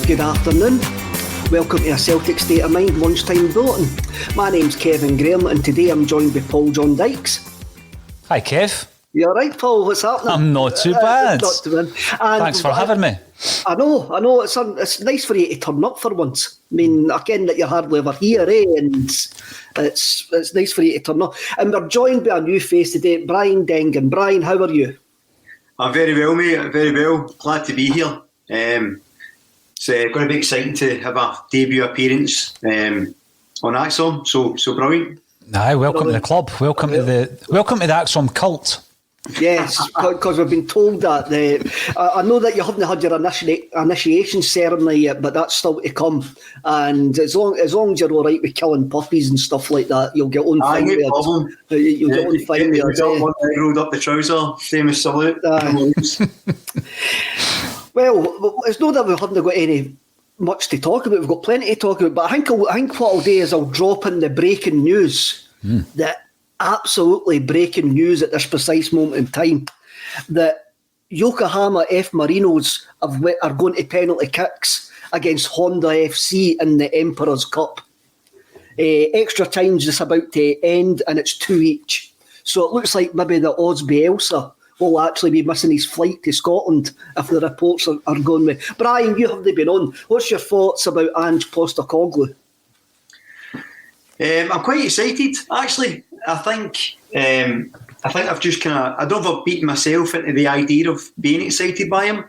Good afternoon. Welcome to a Celtic State of Mind lunchtime bulletin. My name's Kevin Graham and today I'm joined by Paul John Dykes. Hi Kev. You alright, Paul? What's happening? I'm not too bad. Not too bad. Thanks for having me. I know. It's nice for you to turn up for once. I mean, again, that you're hardly ever here, and it's nice for you to turn up. And we're joined by a new face today, Brian Dengnan. Brian, how are you? I'm very well, mate. Very well. Glad to be here. It's going to be exciting to have a debut appearance on Axom. So brilliant. Aye, welcome to the club. Welcome to the Axom cult. Yes, because we've been told that. I know that you haven't had your initiation ceremony yet, but that's still to come. And as long as you're all right with killing puppies and stuff like that, you'll get on fine. No problem. You'll get on fine there. Rolled up the trouser, famous salute. Well, it's not that we haven't got any much to talk about. We've got plenty to talk about. But I think what I'll do is I'll drop in the breaking news. That absolutely breaking news at this precise moment in time, that Yokohama F Marinos are going to penalty kicks against Honda FC in the Emperor's Cup. Extra time's just about to end and it's 2 each. So it looks like maybe the Oz Bielsa will actually be missing his flight to Scotland if the reports are going with. Brian, you haven't been on. What's your thoughts about Ange Postecoglou? I'm quite excited, actually. I think I've just I've never beaten myself into the idea of being excited by him,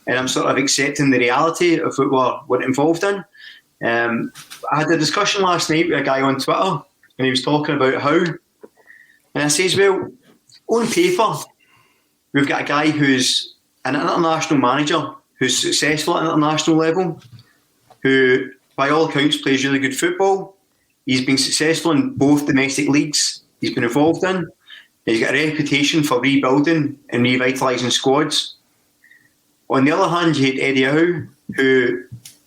and I'm sort of accepting the reality of what we're involved in. I had a discussion last night with a guy on Twitter, and he was talking about how, and I says, well, on paper, we've got a guy who's an international manager, who's successful at international level, who, by all accounts, plays really good football. He's been successful in both domestic leagues he's been involved in. He's got a reputation for rebuilding and revitalising squads. On the other hand, you had Eddie Howe, who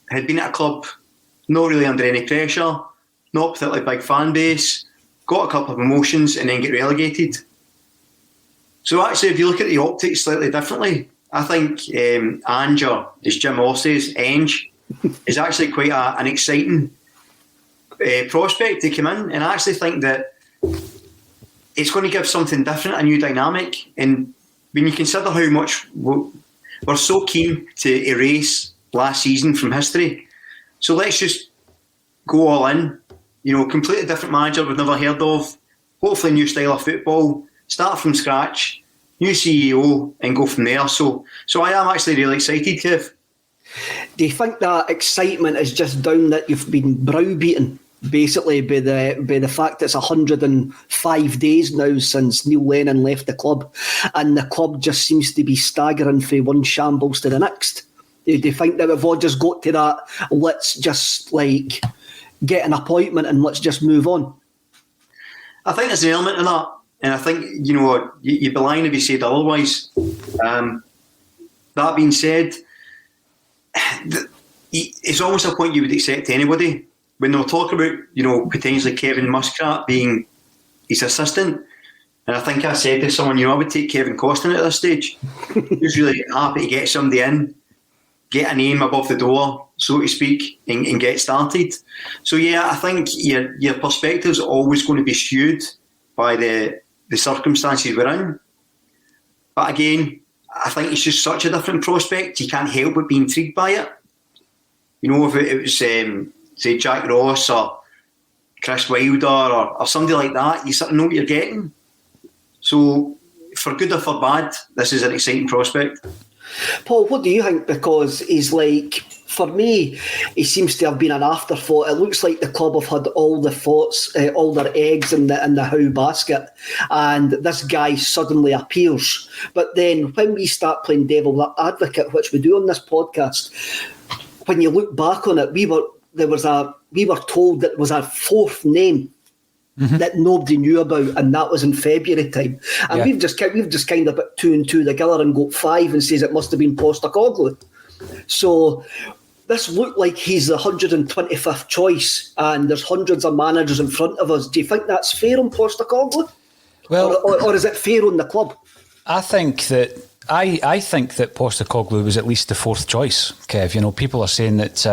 had been at a club not really under any pressure, not particularly big fan base, got a couple of promotions and then get relegated. So actually, if you look at the optics slightly differently, I think Ange, as Jim Moss says, Ange, is actually quite an exciting prospect to come in, and I actually think that it's going to give something different, a new dynamic. And when you consider how much we're so keen to erase last season from history, so let's just go all in. Completely different manager we've never heard of, hopefully new style of football, start from scratch, new CEO, and go from there. So I am actually really excited, Kev. Do you think that excitement is just down that you've been browbeaten basically by the fact that it's 105 days now since Neil Lennon left the club, and the club just seems to be staggering from one shambles to the next? Do you think that we've all just got to that, let's just get an appointment and let's just move on? I think there's an element of that, and I think you'd be lying if you said otherwise. That being said, it's almost a point you would accept anybody. When they were talking about, potentially Kevin Muscat being his assistant, and I think I said to someone, I would take Kevin Costin at this stage. He's really happy to get somebody in, get a name above the door, so to speak, and get started. So yeah, I think your perspective's always going to be skewed by the circumstances we're in. But again, I think it's just such a different prospect, you can't help but be intrigued by it. If it was, say, Jack Ross or Chris Wilder or somebody like that, you sort of know what you're getting. So, for good or for bad, this is an exciting prospect. Paul, what do you think? Because he's for me, he seems to have been an afterthought. It looks like the club have had all the thoughts, all their eggs in the Howe basket, and this guy suddenly appears. But then when we start playing devil's advocate, which we do on this podcast, when you look back on it, we were told that there was a fourth name that nobody knew about, and that was in February time. And we've just kind of put two and two together and got five and says it must have been Postecoglou. So this looked like he's the 125th choice, and there's hundreds of managers in front of us. Do you think that's fair on Postecoglou? Well, or is it fair on the club? I think that I think that Postecoglou was at least the fourth choice, Kev. You know, people are saying that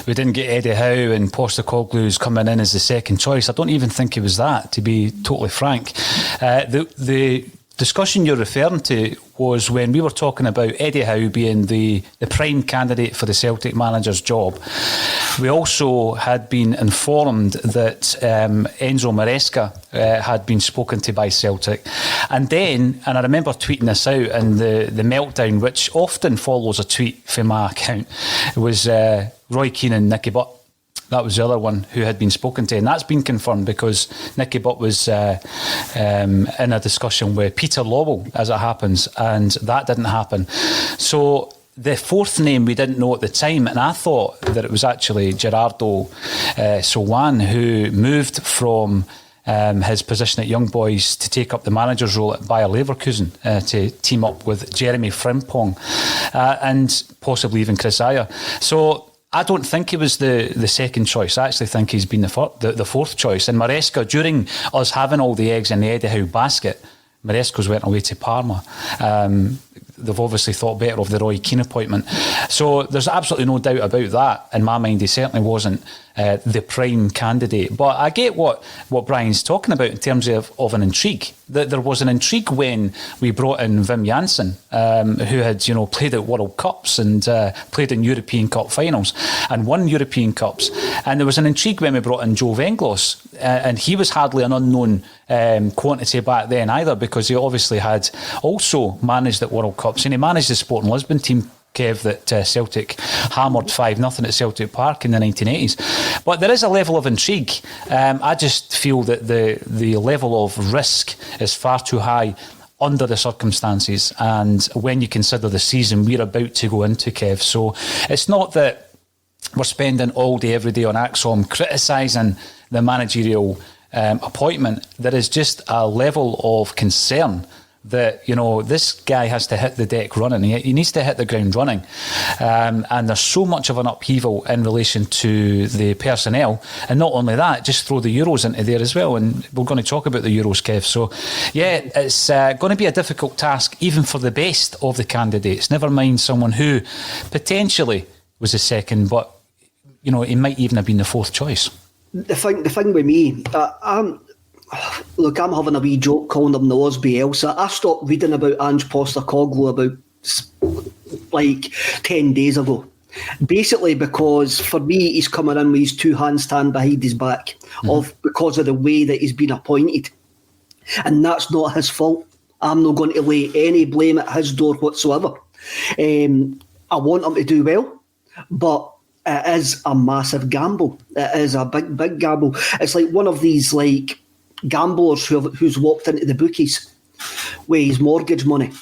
we didn't get Eddie Howe and Postecoglou's coming in as the second choice. I don't even think it was that, to be totally frank. The discussion you're referring to was when we were talking about Eddie Howe being the prime candidate for the Celtic manager's job. We also had been informed that Enzo Maresca had been spoken to by Celtic. And I remember tweeting this out, and the meltdown, which often follows a tweet from my account, was Roy Keane and Nicky Butt. That was the other one who had been spoken to, and that's been confirmed because Nicky Butt was in a discussion with Peter Lowell, as it happens, and that didn't happen. So the fourth name we didn't know at the time, and I thought that it was actually Gerardo Sowan, who moved from his position at Young Boys to take up the manager's role at Bayer Leverkusen to team up with Jeremy Frimpong and possibly even Chris Ayer. So I don't think he was the second choice. I actually think he's been the fourth choice. And Maresca, during us having all the eggs in the Eddie Howe basket, Maresca's went away to Parma. They've obviously thought better of the Roy Keane appointment. So there's absolutely no doubt about that. In my mind, he certainly wasn't the prime candidate. But I get what Brian's talking about in terms of an intrigue. There was an intrigue when we brought in Wim Janssen, who had played at World Cups and played in European Cup finals and won European Cups. And there was an intrigue when we brought in Joe Venglos, and he was hardly an unknown quantity back then either, because he obviously had also managed at World Cups, and he managed the Sporting Lisbon team, Kev, that Celtic hammered 5-0 at Celtic Park in the 1980s. But there is a level of intrigue. I just feel that the level of risk is far too high under the circumstances, and when you consider the season we're about to go into, Kev. So it's not that we're spending all day every day on Axom criticising the managerial appointment. There is just a level of concern that, this guy has to hit the deck running. He needs to hit the ground running. And there's so much of an upheaval in relation to the personnel. And not only that, just throw the Euros into there as well. And we're going to talk about the Euros, Kev. So, yeah, it's going to be a difficult task, even for the best of the candidates. Never mind someone who potentially was the second, but, he might even have been the fourth choice. The thing with me, I'm having a wee joke calling him the Osby Elsa. I stopped reading about Ange Postecoglou about 10 days ago. Basically because for me he's coming in with his two hands tied behind his back because of the way that he's been appointed. And that's not his fault. I'm not going to lay any blame at his door whatsoever. I want him to do well, but it is a massive gamble. It is a big, big gamble. It's like one of these gamblers who's walked into the bookies with his mortgage money,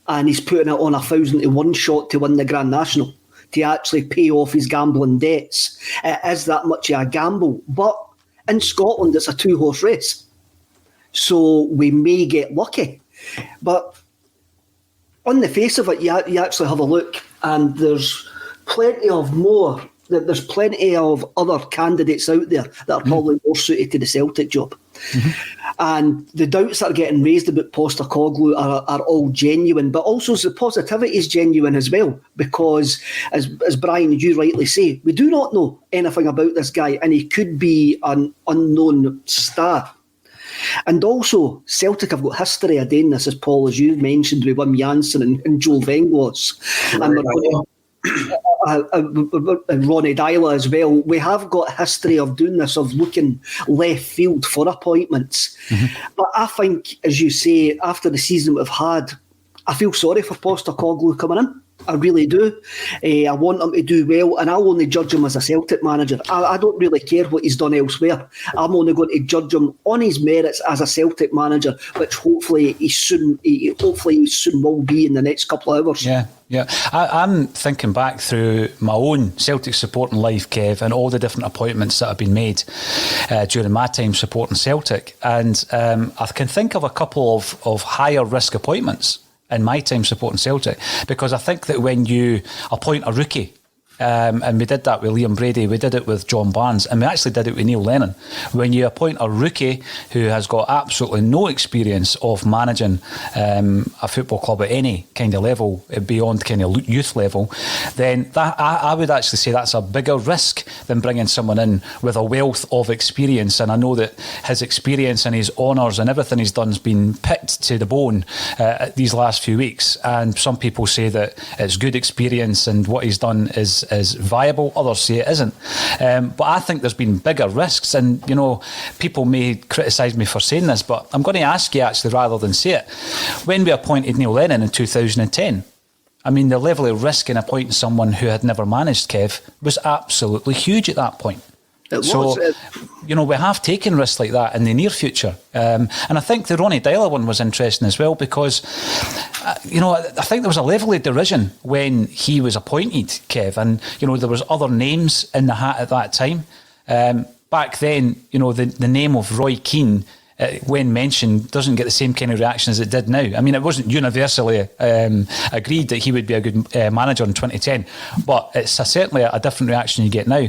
and he's putting it on 1,000 to 1 shot to win the Grand National to actually pay off his gambling debts. It is that much of a gamble. But in Scotland, it's a 2-horse race. So we may get lucky. But on the face of it, you actually have a look, and there's plenty of other candidates out there that are probably more suited to the Celtic job. And the doubts that are getting raised about Postecoglou are all genuine, but also the positivity is genuine as well, because as Brian, you rightly say, we do not know anything about this guy, and he could be an unknown star. And also, Celtic have got history of doing this, as Paul, as you mentioned, with Wim Janssen and Joe Venglos. And Ronnie Dyla as well. We have got a history of doing this, of looking left field for appointments. But I think, as you say, after the season we've had, I feel sorry for Postecoglou coming in. I really do. I want him to do well, and I'll only judge him as a Celtic manager. I don't really care what he's done elsewhere. I'm only going to judge him on his merits as a Celtic manager, which hopefully he soon will be in the next couple of hours. Yeah. I'm thinking back through my own Celtic supporting life, Kev, and all the different appointments that have been made during my time supporting Celtic. And I can think of a couple of higher risk appointments in my time supporting Celtic, because I think that when you appoint a rookie and we did that with Liam Brady, we did it with John Barnes, and we actually did it with Neil Lennon. When you appoint a rookie who has got absolutely no experience of managing a football club at any kind of level, beyond kind of youth level, then that I would actually say that's a bigger risk than bringing someone in with a wealth of experience. And I know that his experience and his honours and everything he's done has been picked to the bone these last few weeks, and some people say that it's good experience and what he's done is viable, others say it isn't, but I think there's been bigger risks. And you know, people may criticise me for saying this, but I'm going to ask you actually rather than say it. When we appointed Neil Lennon in 2010, I mean, the level of risk in appointing someone who had never managed, Kev, was absolutely huge at that point. You know, we have taken risks like that in the near future. And I think the Ronnie Dyler one was interesting as well, because, you know, I think there was a level of derision when he was appointed, Kev. And, you know, there was other names in the hat at that time. Back then, you know, the name of Roy Keane, when mentioned, doesn't get the same kind of reaction as it did now. I mean, it wasn't universally agreed that he would be a good manager in 2010, but it's certainly a different reaction you get now.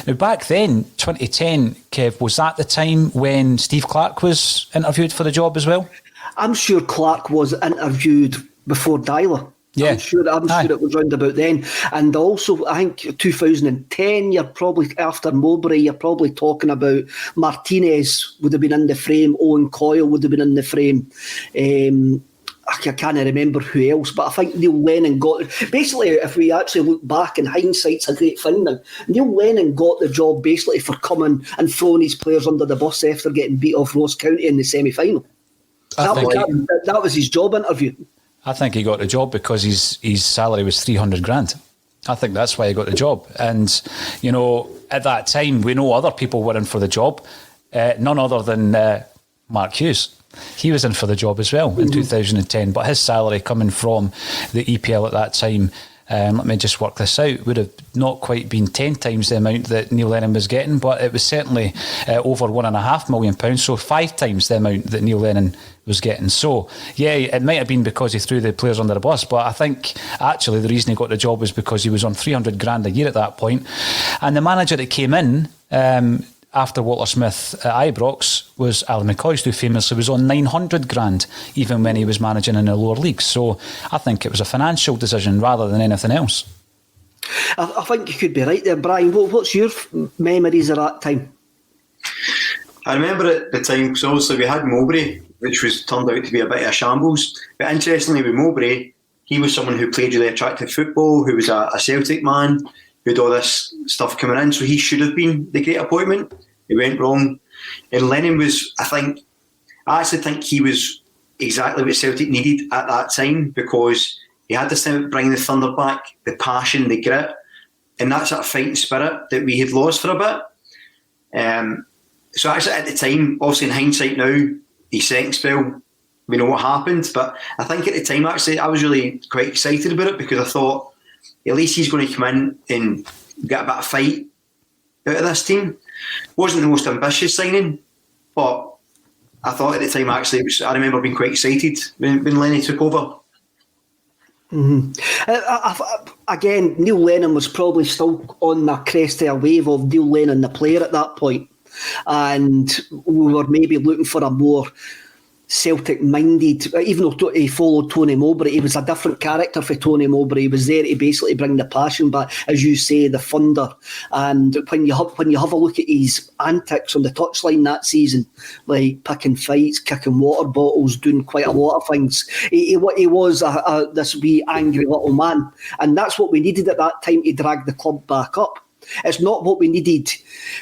Now, back then, 2010, Kev, was that the time when Steve Clarke was interviewed for the job as well? I'm sure Clarke was interviewed before Dyler. Yeah. I'm sure it was round about then. And also, I think 2010, you're probably, after Mowbray, you're probably talking about Martinez would have been in the frame, Owen Coyle would have been in the frame. I can't remember who else, but I think Neil Lennon got... Basically, if we actually look back, and hindsight's a great thing now, Neil Lennon got the job basically for coming and throwing his players under the bus after getting beat off Ross County in the semi-final. That was his job interview. I think he got the job because his salary was 300 grand. I think that's why he got the job. And, you know, at that time, we know other people were in for the job. None other than Mark Hughes. He was in for the job as well in 2010. But his salary coming from the EPL at that time, let me just work this out, would have not quite been 10 times the amount that Neil Lennon was getting, but it was certainly over £1.5 million, so 5 times the amount that Neil Lennon was getting. So, yeah, it might have been because he threw the players under the bus, but I think actually the reason he got the job was because he was on 300 grand a year at that point. And the manager that came in after Walter Smith at Ibrox was Alan McCoist, who famously was on 900 grand even when he was managing in the lower leagues. So I think it was a financial decision rather than anything else. I think you could be right there, Brian. What's your memories of that time? I remember at the time, because obviously we had Mowbray, which was turned out to be a bit of a shambles. But interestingly, with Mowbray, he was someone who played really attractive football, who was a Celtic man, who had all this stuff coming in, so he should have been the great appointment. It went wrong. And Lennon was, I actually think he was exactly what Celtic needed at that time, because he had this thing about bringing the thunder back, the passion, the grit, and that sort of fighting spirit that we had lost for a bit. So actually at the time, obviously in hindsight now, his second spell, we know what happened, but I think at the time actually I was really quite excited about it, because I thought at least he's going to come in and get a bit of fight out of this team. Wasn't the most ambitious signing, but I thought at the time actually, I remember being quite excited when Lenny took over. Mm-hmm. Again, Neil Lennon was probably still on the crest of a wave of Neil Lennon the player at that point, and we were maybe looking for a more Celtic-minded, even though he followed Tony Mowbray, he was a different character for Tony Mowbray. He was there to basically bring the passion back, as you say, the thunder. And when you have a look at his antics on the touchline that season, like picking fights, kicking water bottles, doing quite a lot of things, he was this wee angry little man, and that's what we needed at that time to drag the club back up. It's not what we needed.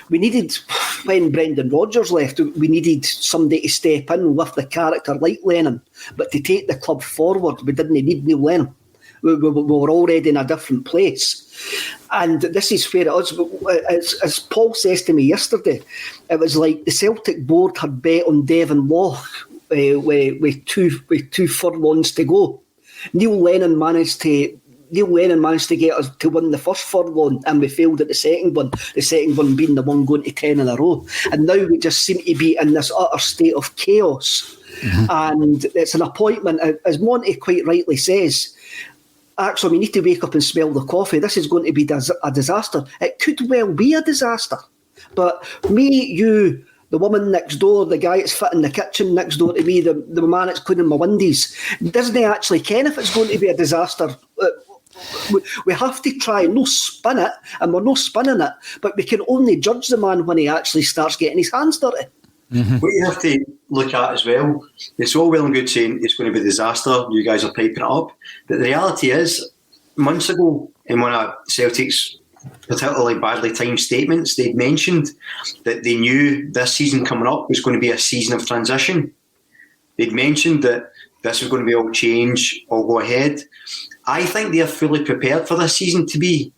We needed, when Brendan Rodgers left, we needed somebody to step in with the character like Lennon. But to take the club forward, we didn't need Neil Lennon. We were already in a different place. And this is where it is. As Paul says to me yesterday, it was like the Celtic board had bet on Devon Loch with two furlongs to go. Neil Lennon managed to get us to win the first furlong, and we failed at the second one being the one going to 10 in a row. And now we just seem to be in this utter state of chaos. Mm-hmm. And it's an appointment, as Monty quite rightly says, Axel, we need to wake up and smell the coffee. This is going to be a disaster. It could well be a disaster. But me, you, the woman next door, the guy that's fitting the kitchen next door to me, the man that's cleaning my windies, doesn't actually care if it's going to be a disaster. We have to try no spin it, and we're not spinning it, but we can only judge the man when he actually starts getting his hands dirty. Mm-hmm. What you have to look at as well, it's all well and good saying it's going to be a disaster, you guys are piping it up, but the reality is, months ago, in one of Celtic's particularly badly timed statements, they'd mentioned that they knew this season coming up was going to be a season of transition. They'd mentioned that this was going to be all change, all go ahead. I think they're fully prepared for this season to be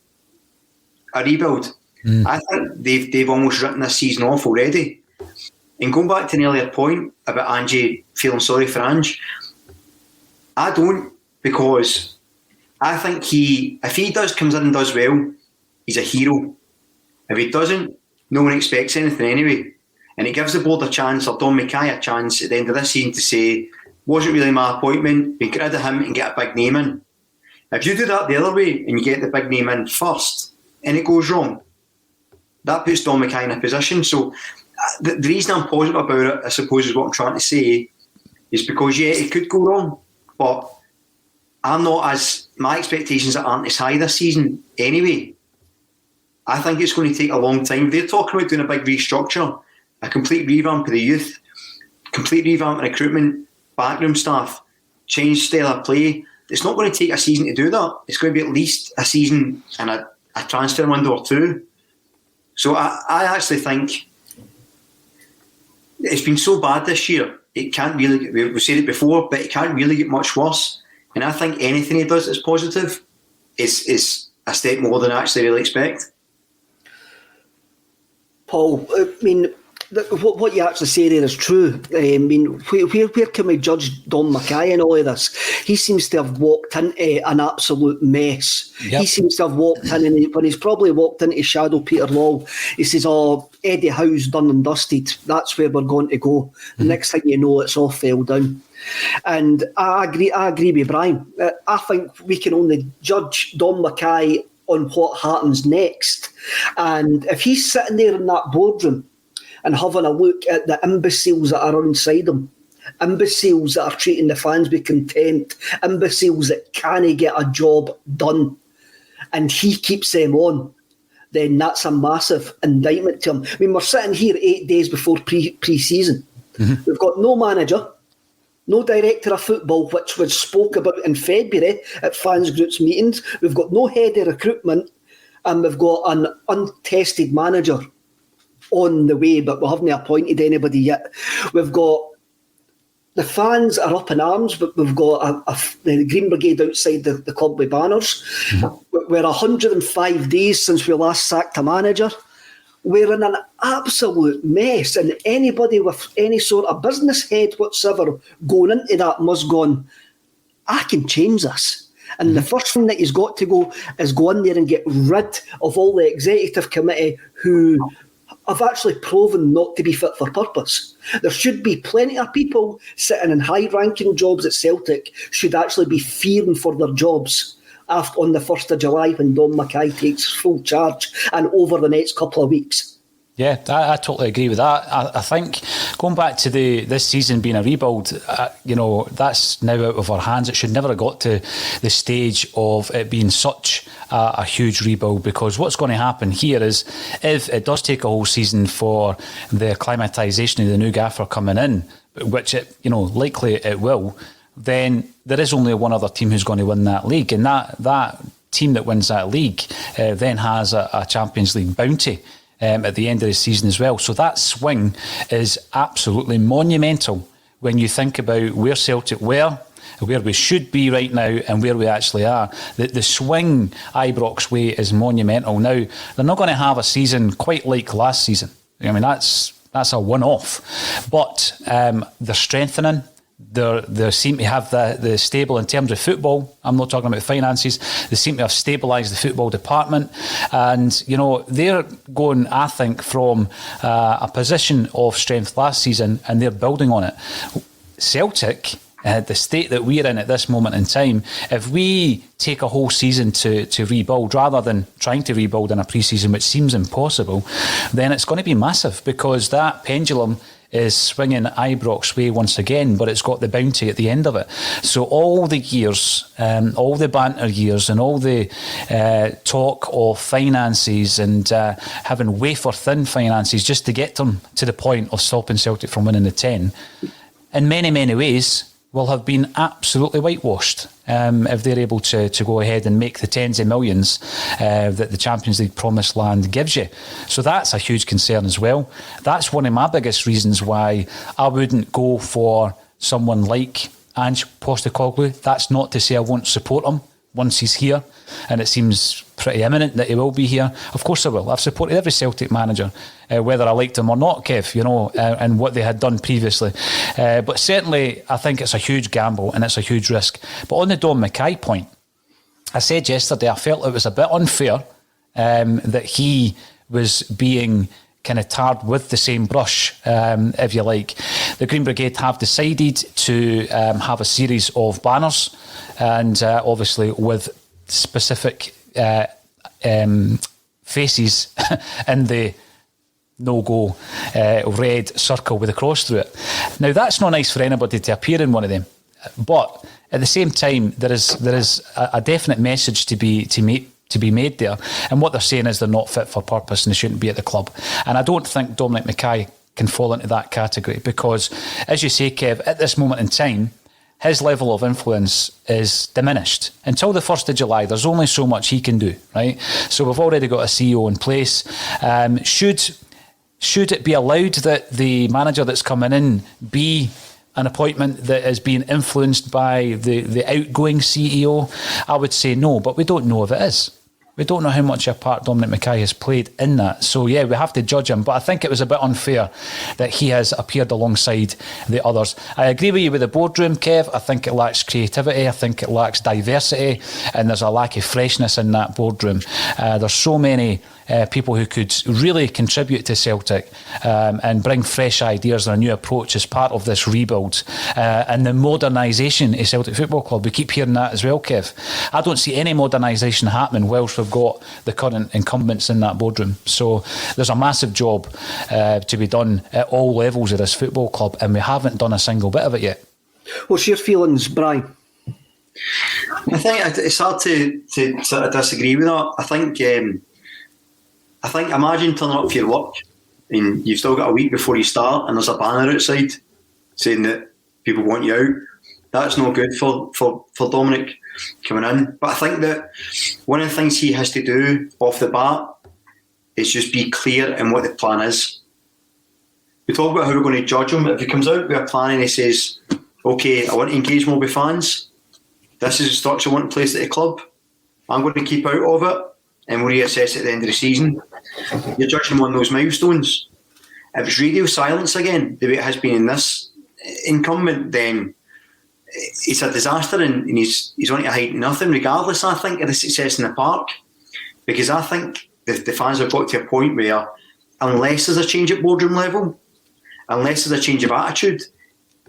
a rebuild. I think they've almost written this season off already. And going back to an earlier point about Ange feeling sorry for Ange, I don't, because I think if he comes in and does well, he's a hero. If he doesn't, no one expects anything anyway. And it gives the board a chance, or Don Mackay a chance at the end of this season to say, wasn't really my appointment, we get rid of him and get a big name in. If you do that the other way and you get the big name in first and it goes wrong, that puts Don Mackay in a position. So the reason I'm positive about it, I suppose, is what I'm trying to say, is because, yeah, it could go wrong, but my expectations aren't as high this season anyway. I think it's going to take a long time. They're talking about doing a big restructure, a complete revamp of the youth, complete revamp of recruitment, backroom staff, change style of play. It's not going to take a season to do that. It's going to be at least a season and a transfer window or two. So I actually think it's been so bad this year, it can't really, we've said it before, but it can't really get much worse. And I think anything he does that's positive is a step more than I actually really expect. Paul, I mean, what you actually say there is true. I mean, where can we judge Don Mackay in all of this? He seems to have walked into an absolute mess. Yep. He seems to have walked in, and when he's probably walked into shadow Peter Law, he says, "Oh, Eddie Howe's done and dusted. That's where we're going to go." The next thing you know, it's all fell down. And I agree with Brian. I think we can only judge Don Mackay on what happens next. And if he's sitting there in that boardroom and having a look at the imbeciles that are inside him, imbeciles that are treating the fans with contempt, imbeciles that can't get a job done, and he keeps them on, then that's a massive indictment to him. I mean, we're sitting here 8 days before pre-season. Mm-hmm. We've got no manager, no director of football, which was spoke about in February at fans groups meetings. We've got no head of recruitment, and we've got an untested manager on the way, but we haven't appointed anybody yet. We've got the fans are up in arms, but we've got the Green Brigade outside the club with banners. Mm-hmm. We're 105 days since we last sacked a manager. We're in an absolute mess, and anybody with any sort of business head whatsoever going into that must go, I can change this. And the first thing that he's got to go is go in there and get rid of all the executive committee who have actually proven not to be fit for purpose. There should be plenty of people sitting in high-ranking jobs at Celtic should actually be fearing for their jobs on the 1st of July when Don Mackay takes full charge and over the next couple of weeks. Yeah, I totally agree with that. I think going back to this season being a rebuild, that's now out of our hands. It should never have got to the stage of it being such a huge rebuild, because what's going to happen here is if it does take a whole season for the acclimatisation of the new gaffer coming in, which likely it will, then there is only one other team who's going to win that league, and that team that wins that league then has a Champions League bounty at the end of the season as well. So that swing is absolutely monumental when you think about where Celtic were, where we should be right now, and where we actually are. The swing Ibrox way is monumental. Now, they're not going to have a season quite like last season. I mean, that's a one-off. But they're strengthening. They seem to have the stable in terms of football. I'm not talking about finances. They seem to have stabilised the football department, and they're going, I think, from a position of strength last season, and they're building on it. Celtic, the state that we're in at this moment in time, if we take a whole season to rebuild rather than trying to rebuild in a pre-season, which seems impossible, then it's going to be massive, because that pendulum is swinging Ibrox way once again, but it's got the bounty at the end of it. So all the years, all the banter years, and all the talk of finances and having wafer-thin finances just to get them to the point of stopping Celtic from winning the 10, in many, many ways, will have been absolutely whitewashed if they're able to go ahead and make the tens of millions that the Champions League promised land gives you. So that's a huge concern as well. That's one of my biggest reasons why I wouldn't go for someone like Ange Postecoglou. That's not to say I won't support him once he's here, and it seems pretty imminent that he will be here. Of course I will. I've supported every Celtic manager, whether I liked him or not, Kev, and what they had done previously. But certainly I think it's a huge gamble and it's a huge risk. But on the Dom Mackay point, I said yesterday I felt it was a bit unfair that he was being kind of tarred with the same brush, if you like. The Green Brigade have decided to have a series of banners, and obviously with specific faces in the no-go red circle with a cross through it. Now, that's not nice for anybody to appear in one of them, but at the same time, there is a definite message to be made there, and what they're saying is they're not fit for purpose and they shouldn't be at the club. And I don't think Dominic Mackay can fall into that category, because, as you say, Kev, at this moment in time, his level of influence is diminished. Until the 1st of July, there's only so much he can do, right? So we've already got a CEO in place. Should it be allowed that the manager that's coming in be an appointment that is being influenced by the outgoing CEO? I would say no, but we don't know if it is. We don't know how much a part Dominic Mackay has played in that. So, yeah, we have to judge him. But I think it was a bit unfair that he has appeared alongside the others. I agree with you with the boardroom, Kev. I think it lacks creativity. I think it lacks diversity. And there's a lack of freshness in that boardroom. There's so many people who could really contribute to Celtic and bring fresh ideas and a new approach as part of this rebuild and the modernisation of Celtic Football Club. We keep hearing that as well, Kev. I don't see any modernisation happening whilst we've got the current incumbents in that boardroom. So there's a massive job to be done at all levels of this football club, and we haven't done a single bit of it yet. What's your feelings, Brian? I think it's hard to sort of disagree with that. I think imagine turning up for your work and you've still got a week before you start and there's a banner outside saying that people want you out. That's not good for Dominic coming in. But I think that one of the things he has to do off the bat is just be clear in what the plan is. We talk about how we're going to judge him. If he comes out with a plan and he says, okay, I want to engage more with fans, this is the structure I want in place at the club, I'm going to keep out of it and we'll reassess at the end of the season. You're judging him on those milestones. If it's radio silence again, the way it has been in this incumbent, then it's a disaster and he's on to hide nothing, regardless, I think, of the success in the park. Because I think the fans have got to a point where, unless there's a change at boardroom level, unless there's a change of attitude,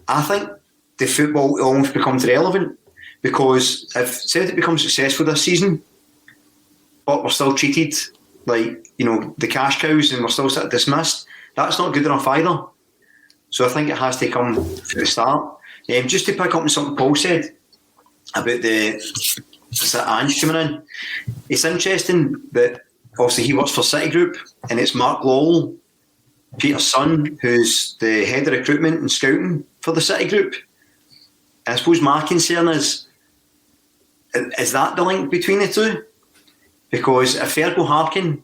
I think the football will almost becomes irrelevant. Because if Celtic becomes successful this season, but we're still treated like, the cash cows and we're still sort of dismissed, that's not good enough either. So I think it has to come from the start. Just to pick up on something Paul said about the Ange coming in, it's interesting that obviously he works for Citigroup and it's Mark Lowell, Peter's son, who's the head of recruitment and scouting for the Citigroup. And I suppose my concern is that the link between the two? Because if Fergal Harkin,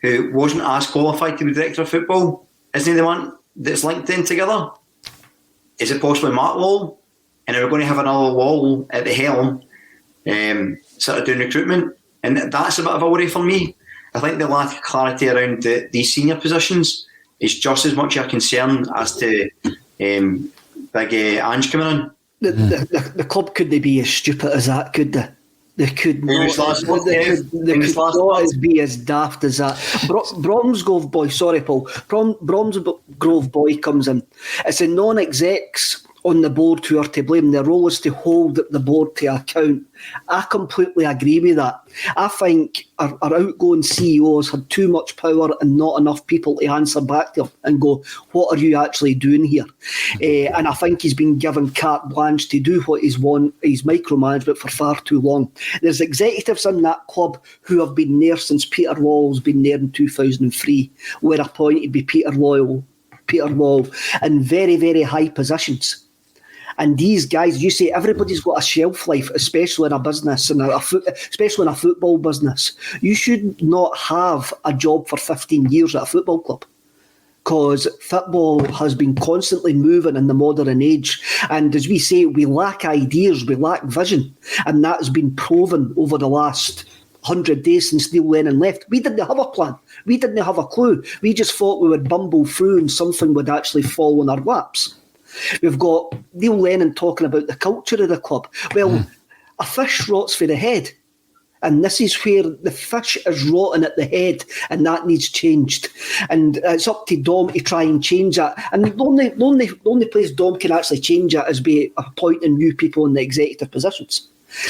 who wasn't as qualified to be director of football, isn't he the one that's linked in together? Is it possibly Mark Lowell? And are we going to have another Lowell at the helm sort of doing recruitment? And that's a bit of a worry for me. I think the lack of clarity around these senior positions is just as much a concern as to big Ange coming in. The club couldn't be as stupid as that, could they? They could not be as daft as that. Bromsgrove boy, sorry Paul, Bromsgrove boy comes in. It's the non-execs on the board who are to blame. Their role is to hold the board to account. I completely agree with that. I think our outgoing CEOs had too much power and not enough people to answer back to him and go, what are you actually doing here? And I think he's been given carte blanche to do what he's micromanagement for far too long. There's executives in that club who have been there since Peter Lawwell's been there in 2003, were appointed by Peter Lawwell in very, very high positions. And these guys, you say everybody's got a shelf life, especially in a business, and especially in a football business. You should not have a job for 15 years at a football club, because football has been constantly moving in the modern age. And as we say, we lack ideas, we lack vision. And that has been proven over the last 100 days since Neil Lennon left. We didn't have a plan. We didn't have a clue. We just thought we would bumble through and something would actually fall on our laps. We've got Neil Lennon talking about the culture of the club. Well, a fish rots for the head. And this is where the fish is rotting at the head, and that needs changed. And it's up to Dom to try and change that. And the only place Dom can actually change that is by appointing new people in the executive positions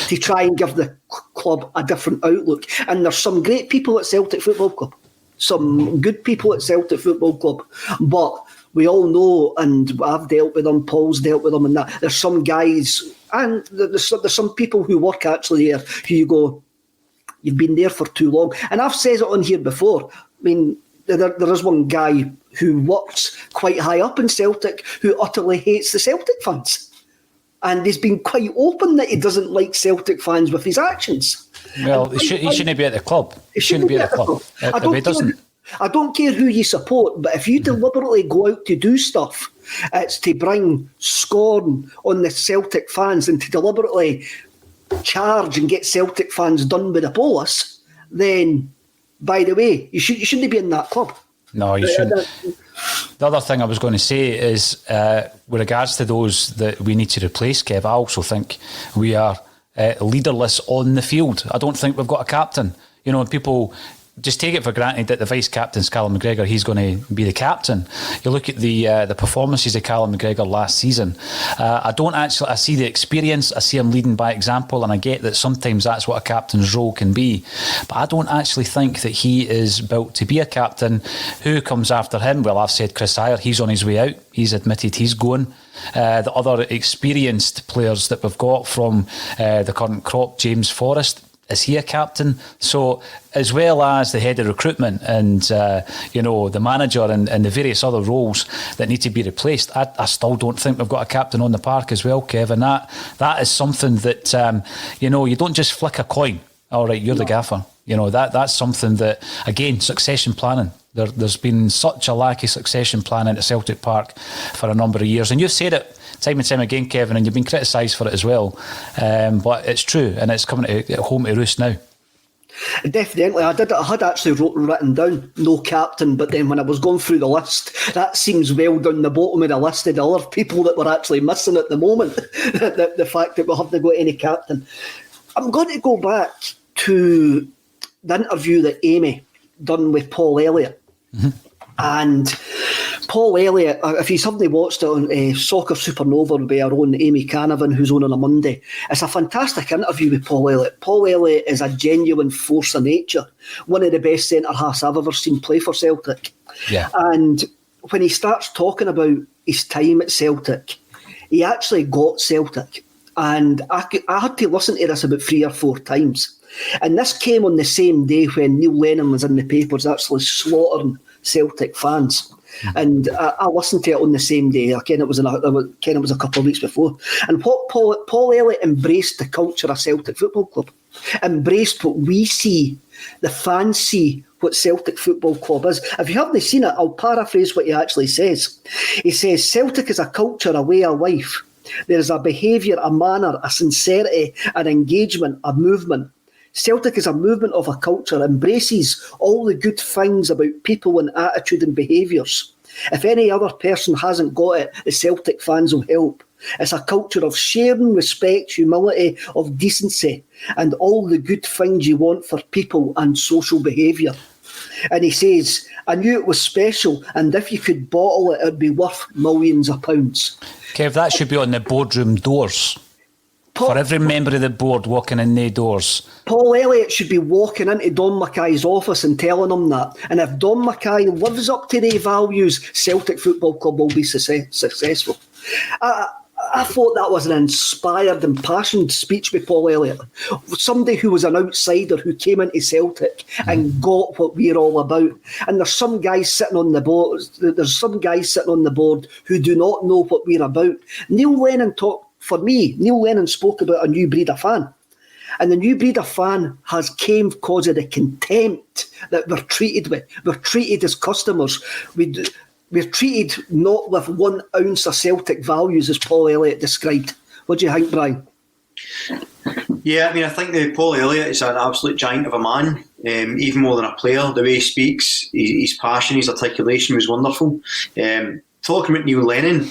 to try and give the club a different outlook. And there's some great people at Celtic Football Club, some good people at Celtic Football Club, but we all know, and I've dealt with them, Paul's dealt with them, and that there's some guys, and there's some people who work actually there who you go, you've been there for too long. And I've said it on here before. I mean, there is one guy who works quite high up in Celtic who utterly hates the Celtic fans. And he's been quite open that he doesn't like Celtic fans with his actions. Well, he shouldn't be at the club. He shouldn't be at the club. If he doesn't. I don't care who you support, but if you deliberately go out to do stuff, it's to bring scorn on the Celtic fans and to deliberately charge and get Celtic fans done with the bolus, then, by the way, you shouldn't be in that club. No, you shouldn't. The other thing I was going to say is, with regards to those that we need to replace, Kev, I also think we are leaderless on the field. I don't think we've got a captain. You know, people just take it for granted that the vice captain's Callum McGregor, he's going to be the captain. You look at the performances of Callum McGregor last season. I see the experience, I see him leading by example, and I get that sometimes that's what a captain's role can be. But I don't actually think that he is built to be a captain. Who comes after him? Well, I've said Chris Hire, he's on his way out. He's admitted he's going. The other experienced players that we've got from the current crop, James Forrest, is he a captain? So, as well as the head of recruitment and the manager and the various other roles that need to be replaced, I still don't think we've got a captain on the park as well, Kevin. That is something that you don't just flick a coin. All right, you're the gaffer. That's something that, again, succession planning. There's been such a lack of succession planning at Celtic Park for a number of years, and you've said it time and time again, Kevin, and you've been criticised for it as well. But it's true, and it's coming home to roost now. Definitely. I had actually written down no captain, but then when I was going through the list, that seems well down the bottom of the list of the other people that we're actually missing at the moment. the fact that we haven't got any captain. I'm going to go back to the interview that Amy done with Paul Elliott. Mm-hmm. And Paul Elliott, if you suddenly watched it on Soccer Supernova by our own Amy Canavan, who's on a Monday, it's a fantastic interview with Paul Elliott. Paul Elliott is a genuine force of nature, one of the best centre-halves I've ever seen play for Celtic. Yeah. And when he starts talking about his time at Celtic, he actually got Celtic. And I had to listen to this about 3 or 4 times. And this came on the same day when Neil Lennon was in the papers actually slaughtering Celtic fans. And I listened to it on the same day. Again, it was a couple of weeks before. And what Paul Elliott embraced the culture of Celtic Football Club, embraced what we see, the fans see what Celtic Football Club is. If you haven't seen it, I'll paraphrase what he actually says. He says, Celtic is a culture, a way of life. There is a behaviour, a manner, a sincerity, an engagement, a movement. Celtic is a movement of a culture, embraces all the good things about people and attitude and behaviours. If any other person hasn't got it, the Celtic fans will help. It's a culture of sharing, respect, humility, of decency, and all the good things you want for people and social behaviour. And he says, I knew it was special, and if you could bottle it, it'd be worth millions of pounds. Kev, that should be on the boardroom doors. For every member of the board walking in the doors. Paul Elliott should be walking into Don Mackay's office and telling him that. And if Don Mackay lives up to their values, Celtic Football Club will be successful. I thought that was an inspired, impassioned speech by Paul Elliott. Somebody who was an outsider who came into Celtic and got what we're all about. And there's some guys sitting on the board. Who do not know what we're about. Neil Lennon spoke about a new breed of fan. And the new breed of fan has came because of the contempt that we're treated with. We're treated as customers. We're treated not with 1 ounce of Celtic values, as Paul Elliott described. What do you think, Brian? Yeah, I mean, I think that Paul Elliott is an absolute giant of a man, even more than a player. The way he speaks, his passion, his articulation was wonderful. Talking about Neil Lennon,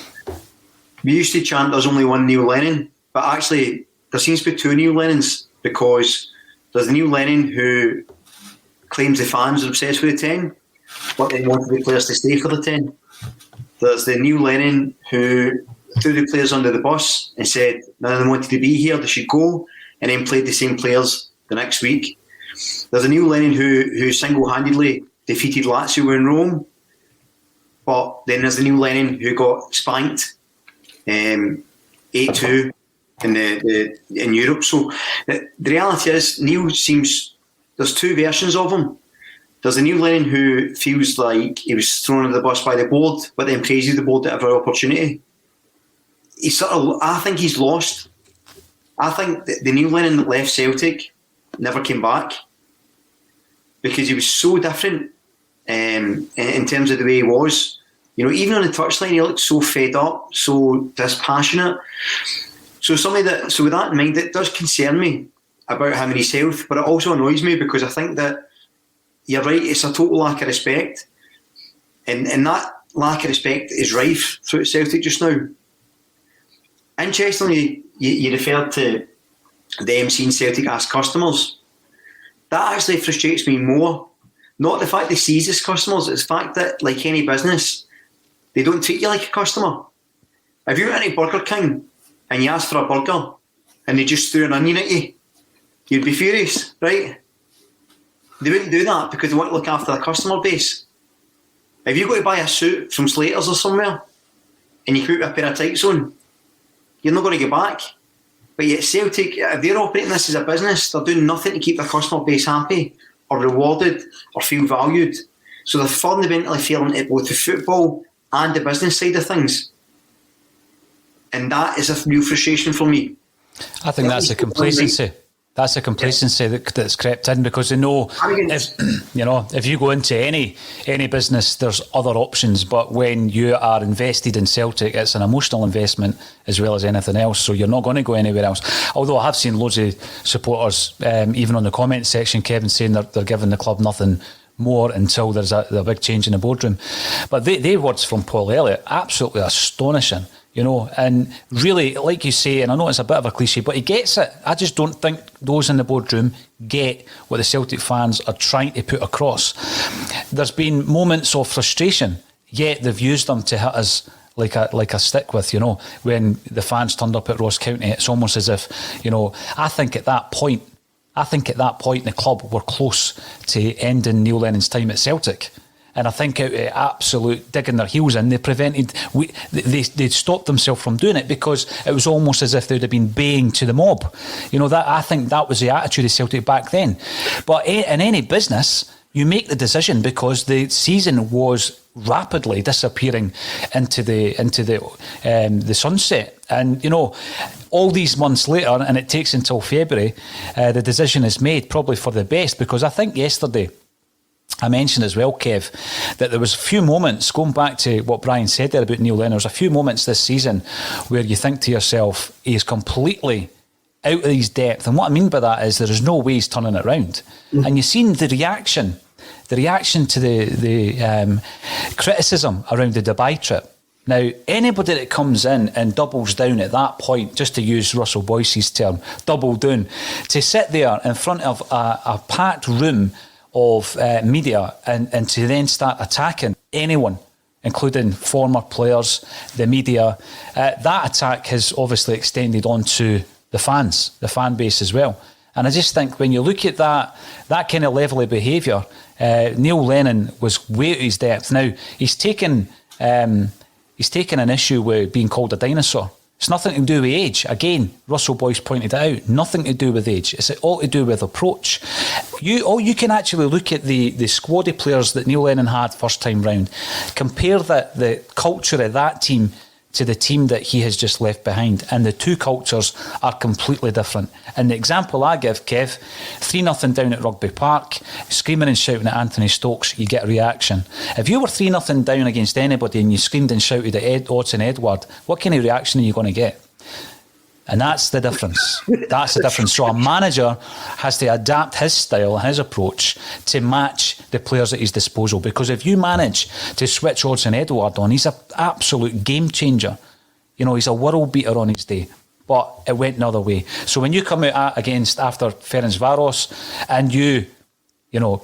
we used to chant there's only one Neil Lennon, but actually there seems to be 2 Neil Lennons, because there's the Neil Lennon who claims the fans are obsessed with the 10, but they wanted the players to stay for the 10. There's the Neil Lennon who threw the players under the bus and said none of them wanted to be here, they should go, and then played the same players the next week. There's a Neil Lennon who single-handedly defeated Lazio in Rome, but then there's the Neil Lennon who got spanked 8-2 in Europe. So the reality is, there's 2 versions of him. There's a Neil Lennon who feels like he was thrown under the bus by the board, but then praises the board at every opportunity. I think he's lost. I think the Neil Lennon that left Celtic never came back, because he was so different in terms of the way he was. You know, even on the touchline, he looked so fed up, so dispassionate. So with that in mind, it does concern me about him and his health, but it also annoys me, because I think that you're right, it's a total lack of respect. And that lack of respect is rife throughout Celtic just now. Interestingly, you referred to the MC and Celtic as customers. That actually frustrates me more. Not the fact they see us as customers, it's the fact that, like any business, they don't treat you like a customer. If you went into Burger King and you asked for a burger and they just threw an onion at you, you'd be furious, right? They wouldn't do that because they want to look after their customer base. If you go to buy a suit from Slater's or somewhere and you put a pair of tights on, you're not going to get back. But yet Celtic, if they're operating this as a business, they're doing nothing to keep their customer base happy or rewarded or feel valued. So they're fundamentally failing at both the football and the business side of things. And that is a real frustration for me. I think that's a complacency. That's a complacency that's crept in, because they know if you go into any business, there's other options. But when you are invested in Celtic, it's an emotional investment as well as anything else. So you're not going to go anywhere else. Although I have seen loads of supporters, even on the comment section, Kevin, saying they're giving the club nothing more until there's a big change in the boardroom. But they words from Paul Elliott, absolutely astonishing. You know, and really, like you say, and I know it's a bit of a cliche, but he gets it. I just don't think those in the boardroom get what the Celtic fans are trying to put across. There's been moments of frustration, yet they've used them to hit us like a stick with, you know, when the fans turned up at Ross County. It's almost as if, you know, I think at that point the club were close to ending Neil Lennon's time at Celtic. And I think out of absolute digging their heels in, they stopped themselves from doing it, because it was almost as if they'd have been baying to the mob. You know, that I think that was the attitude of Celtic back then. But in any business, you make the decision because the season was rapidly disappearing into the sunset. And, you know, all these months later, and it takes until February, the decision is made, probably for the best, because I think yesterday I mentioned as well, Kev, that there was a few moments, going back to what Brian said there about Neil Lennon, there's a few moments this season where you think to yourself, he is completely out of his depth. And what I mean by that is there is no way he's turning it around. Mm-hmm. And you've seen the reaction to the criticism around the Dubai trip. Now, anybody that comes in and doubles down at that point, just to use Russell Boyce's term, double down, to sit there in front of a packed room of media and to then start attacking anyone, including former players, the media, that attack has obviously extended onto the fans, the fan base as well. And I just think when you look at that kind of level of behaviour, Neil Lennon was way at his depth. Now, he's taken an issue with being called a dinosaur. It's nothing to do with age. Again, Russell Boyce pointed it out. Nothing to do with age. It's all to do with approach. You can actually look at the squad of players that Neil Lennon had first time round. Compare the culture of that team to the team that he has just left behind. And the two cultures are completely different. And the example I give, Kev, 3-0 down at Rugby Park, screaming and shouting at Anthony Stokes, you get a reaction. If you were 3-0 down against anybody and you screamed and shouted at Odsonne Edouard, what kind of reaction are you going to get? And that's the difference. That's the difference. So a manager has to adapt his style and his approach to match the players at his disposal. Because if you manage to switch Odsonne Edouard on, he's an absolute game changer. You know, he's a world beater on his day. But it went another way. So when you come out against after Ferencváros and you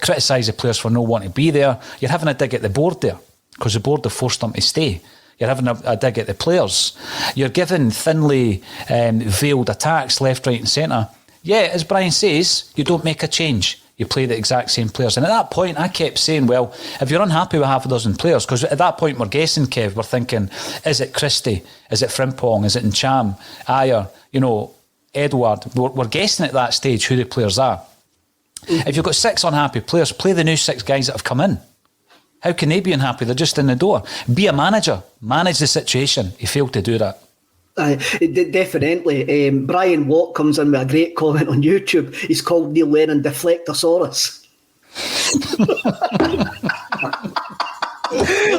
criticise the players for not wanting to be there, you're having a dig at the board there because the board have forced them to stay. You're having a dig at the players. You're giving thinly veiled attacks left, right and centre. Yeah, as Brian says, you don't make a change. You play the exact same players. And at that point, I kept saying, well, if you're unhappy with half a dozen players, because at that point we're guessing, Kev, we're thinking, is it Christie? Is it Frimpong? Is it Ncham? Ayer? Edouard? We're guessing at that stage who the players are. If you've got 6 unhappy players, play the new 6 guys that have come in. How can they be unhappy? They're just in the door. Be a manager. Manage the situation. He failed to do that. Definitely. Brian Watt comes in with a great comment on YouTube. He's called Neil Lennon Deflectosaurus.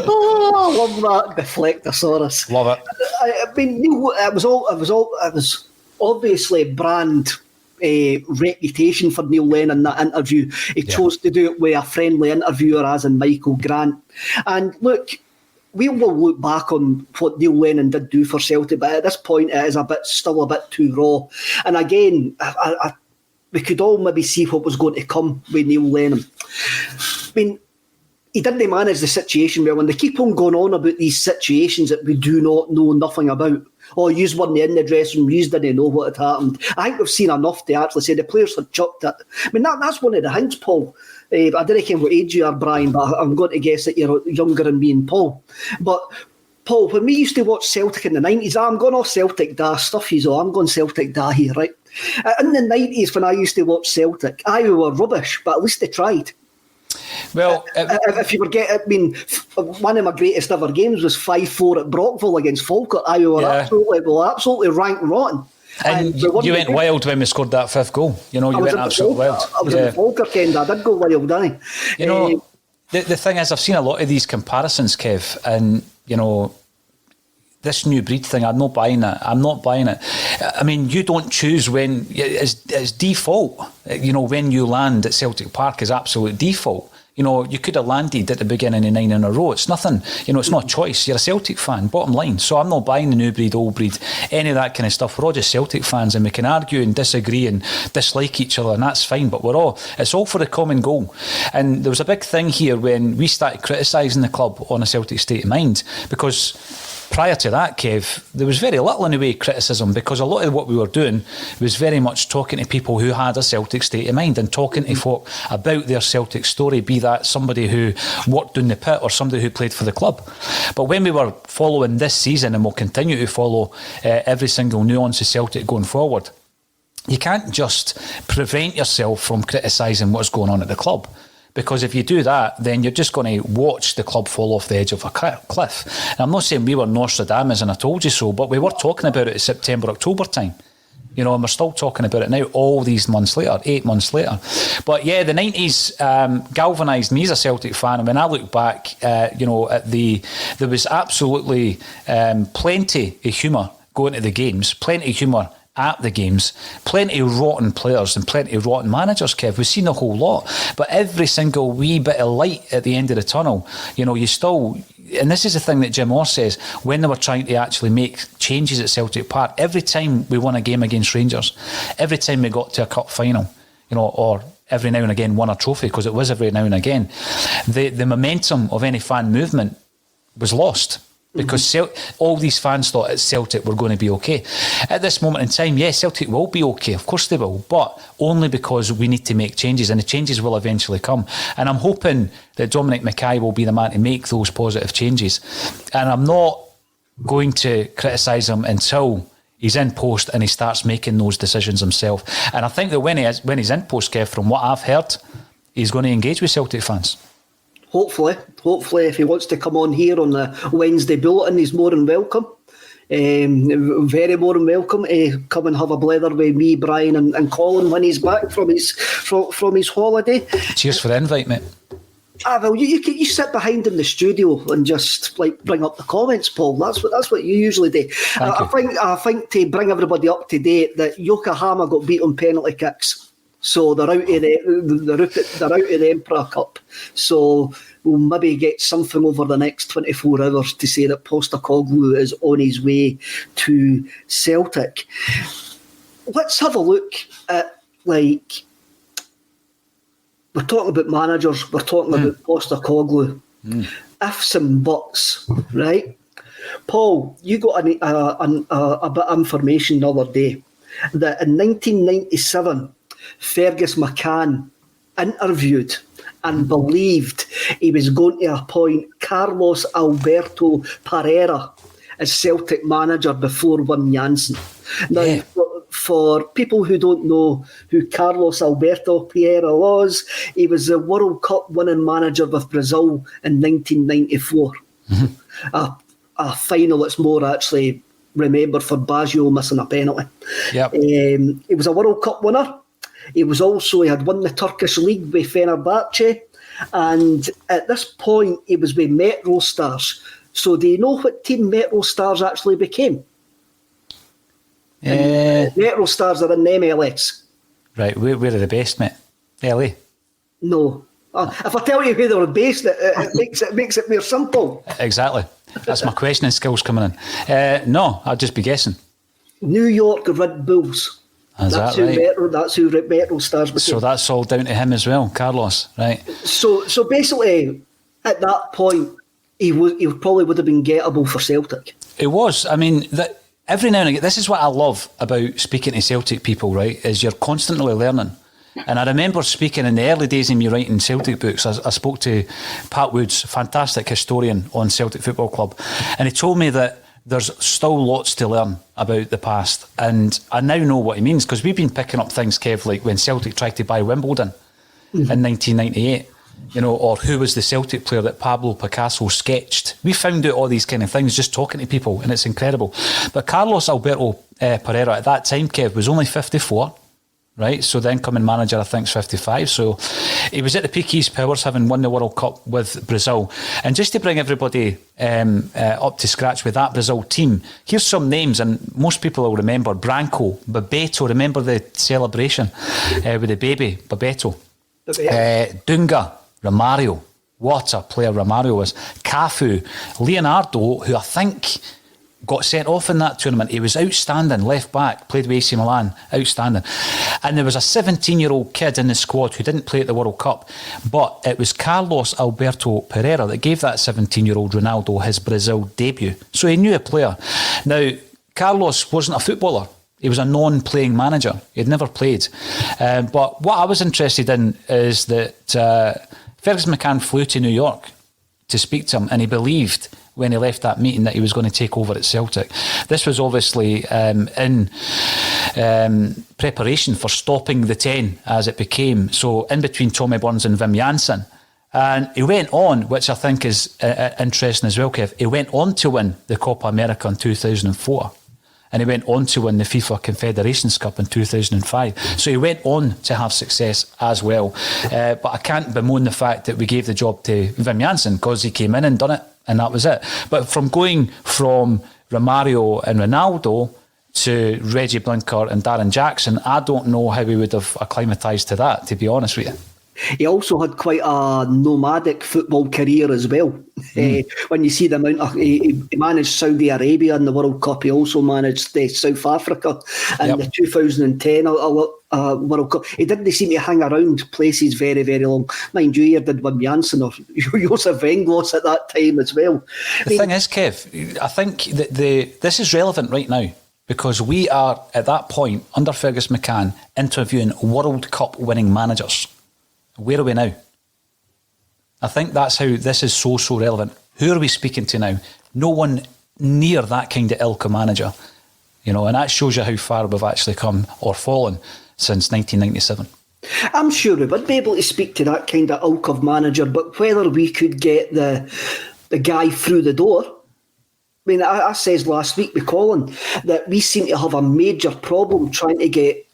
Oh, I love that, Deflectosaurus. Love it. I mean, it was obviously brand reputation for Neil Lennon, that interview. He chose to do it with a friendly interviewer, as in Michael Grant. And look, we will look back on what Neil Lennon did do for Celtic, but at this point it is still a bit too raw. And again, we could all maybe see what was going to come with Neil Lennon. I mean, he didn't manage the situation well, and they keep on going on about these situations that we do not know nothing about. Oh, you weren't in the dressing room, you didn't know what had happened. I think we've seen enough to actually say the players had chucked it. I mean, that's one of the hints, Paul. I don't know what age you are, Brian, but I'm going to guess that you're younger than me and Paul. But, Paul, when we used to watch Celtic in the 90s, I'm going off Celtic Da stuff, I'm going Celtic Da here, right? In the 90s, when I used to watch Celtic, we were rubbish, but at least they tried. Well, if you forget, I mean, one of my greatest ever games was 5-4 at Brockville against Falkirk. We were absolutely ranked rotten. And you went wild when we scored that 5th goal. You went absolutely wild. I was at the Falkirk end. I did go wild, didn't I? The thing is, I've seen a lot of these comparisons, Kev, and this new breed thing, I'm not buying it. I mean, you don't choose when it's default. When you land at Celtic Park is absolute default. You could have landed at the beginning of 9 in a row. It's nothing, it's not a choice. You're a Celtic fan, bottom line. So I'm not buying the new breed, old breed, any of that kind of stuff. We're all just Celtic fans and we can argue and disagree and dislike each other, and that's fine, but it's all for the common goal. And there was a big thing here when we started criticising the club on a Celtic State of Mind, because prior to that, Kev, there was very little in the way of criticism, because a lot of what we were doing was very much talking to people who had a Celtic state of mind and talking to folk about their Celtic story, be that somebody who worked down the pit or somebody who played for the club. But when we were following this season, and we'll continue to follow every single nuance of Celtic going forward, you can't just prevent yourself from criticising what's going on at the club. Because if you do that, then you're just going to watch the club fall off the edge of a cliff. And I'm not saying we were Nostradamus and I told you so, but we were talking about it at September, October time. And we're still talking about it now, all these months later, 8 months later. But yeah, the 90s galvanised me as a Celtic fan. And when I look back, there was absolutely plenty of humour going to the games, plenty of humour at the games, plenty of rotten players and plenty of rotten managers, Kev. We've seen a whole lot, but every single wee bit of light at the end of the tunnel, you still, and this is the thing that Jim Orr says, when they were trying to actually make changes at Celtic Park, every time we won a game against Rangers, every time we got to a cup final, or every now and again won a trophy, because it was every now and again, the momentum of any fan movement was lost. Because all these fans thought at Celtic were going to be okay. At this moment in time, yes, Celtic will be okay. Of course they will. But only because we need to make changes, and the changes will eventually come. And I'm hoping that Dominic Mackay will be the man to make those positive changes. And I'm not going to criticise him until he's in post and he starts making those decisions himself. And I think that when he's in post, Kev, from what I've heard, he's going to engage with Celtic fans. Hopefully, if he wants to come on here on the Wednesday Bulletin, he's more than welcome. Very more than welcome to come and have a blether with me, Brian, and Colin when he's back from his holiday. Cheers for the invite, mate. Well, you sit behind in the studio and just like bring up the comments, Paul. That's what you usually do. I think to bring everybody up to date, that Yokohama got beat on penalty kicks. So they're out of the Emperor Cup. So we'll maybe get something over the next 24 hours to say that Postecoglou is on his way to Celtic. Let's have a look at, like, we're talking about managers, we're talking about Postecoglou. Ifs and buts, right? Paul, you got a bit of information the other day that in 1997, Fergus McCann interviewed and believed he was going to appoint Carlos Alberto Pereira as Celtic manager before Wim Jansen. Now, for people who don't know who Carlos Alberto Pereira was, he was the World Cup winning manager with Brazil in 1994. A final that's more actually remembered for Baggio missing a penalty. Yep. He was a World Cup winner. He had won the Turkish League with Fenerbahce, and at this point he was with Metro Stars. So do you know what team Metro Stars actually became? Metro Stars are in the MLS. Right, where are the best, mate? LA? No. If I tell you who they were based, it makes it more simple. Exactly. That's my questioning skills coming in. No, I'd just be guessing. New York Red Bulls. That's who Metro Stars became. So that's all down to him as well, Carlos, right? So basically, at that point, he probably would have been gettable for Celtic. It was. I mean, that every now and again, this is what I love about speaking to Celtic people, right? Is you're constantly learning. And I remember speaking in the early days of me writing Celtic books. I spoke to Pat Woods, fantastic historian on Celtic Football Club, and he told me that there's still lots to learn about the past. And I now know what he means, because we've been picking up things, Kev, like when Celtic tried to buy Wimbledon in 1998, or who was the Celtic player that Pablo Picasso sketched. We found out all these kind of things just talking to people, and it's incredible. But Carlos Alberto Pereira at that time, Kev, was only 54. Right, so the incoming manager, I think, is 55. So he was at the peak of his powers, having won the World Cup with Brazil. And just to bring everybody up to scratch with that Brazil team, here's some names, and most people will remember Branco, Bebeto. Remember the celebration with the baby, Bebeto. Dunga, Romario. What a player Romario was. Cafu, Leonardo, who I think got sent off in that tournament. He was outstanding, left back, played with AC Milan, outstanding. And there was a 17-year-old kid in the squad who didn't play at the World Cup, but it was Carlos Alberto Pereira that gave that 17-year-old Ronaldo his Brazil debut. So he knew a player. Now, Carlos wasn't a footballer. He was a non-playing manager. He'd never played. But what I was interested in is that Fergus McCann flew to New York to speak to him, and he believed when he left that meeting that he was going to take over at Celtic. This was obviously in preparation for stopping the 10 as it became. So in between Tommy Burns and Wim Jansen. And he went on, which I think is interesting as well, Kev, he went on to win the Copa America in 2004. And he went on to win the FIFA Confederations Cup in 2005. So he went on to have success as well. But I can't bemoan the fact that we gave the job to Wim Jansen, because he came in and done it, and that was it. But from going from Romario and Ronaldo to Reggie Blinker and Darren Jackson, I don't know how we would have acclimatised to that, to be honest with you. He also had quite a nomadic football career as well. When you see the amount of... He managed Saudi Arabia in the World Cup. He also managed South Africa in the 2010. World Cup. He didn't seem to hang around places very, very long. Mind you, here did Wim Janssen or Josef Venglos at that time as well. The thing is, Kev, I think that this is relevant right now because we are, at that point, under Fergus McCann, interviewing World Cup winning managers. Where are we now? I think that's how this is so relevant. Who are we speaking to now? No one near that kind of ilk of manager. You know, and that shows you how far we've actually come or fallen since 1997. I'm sure we would be able to speak to that kind of ilk of manager, but whether we could get the guy through the door. I mean, I says last week with Colin that we seem to have a major problem trying to get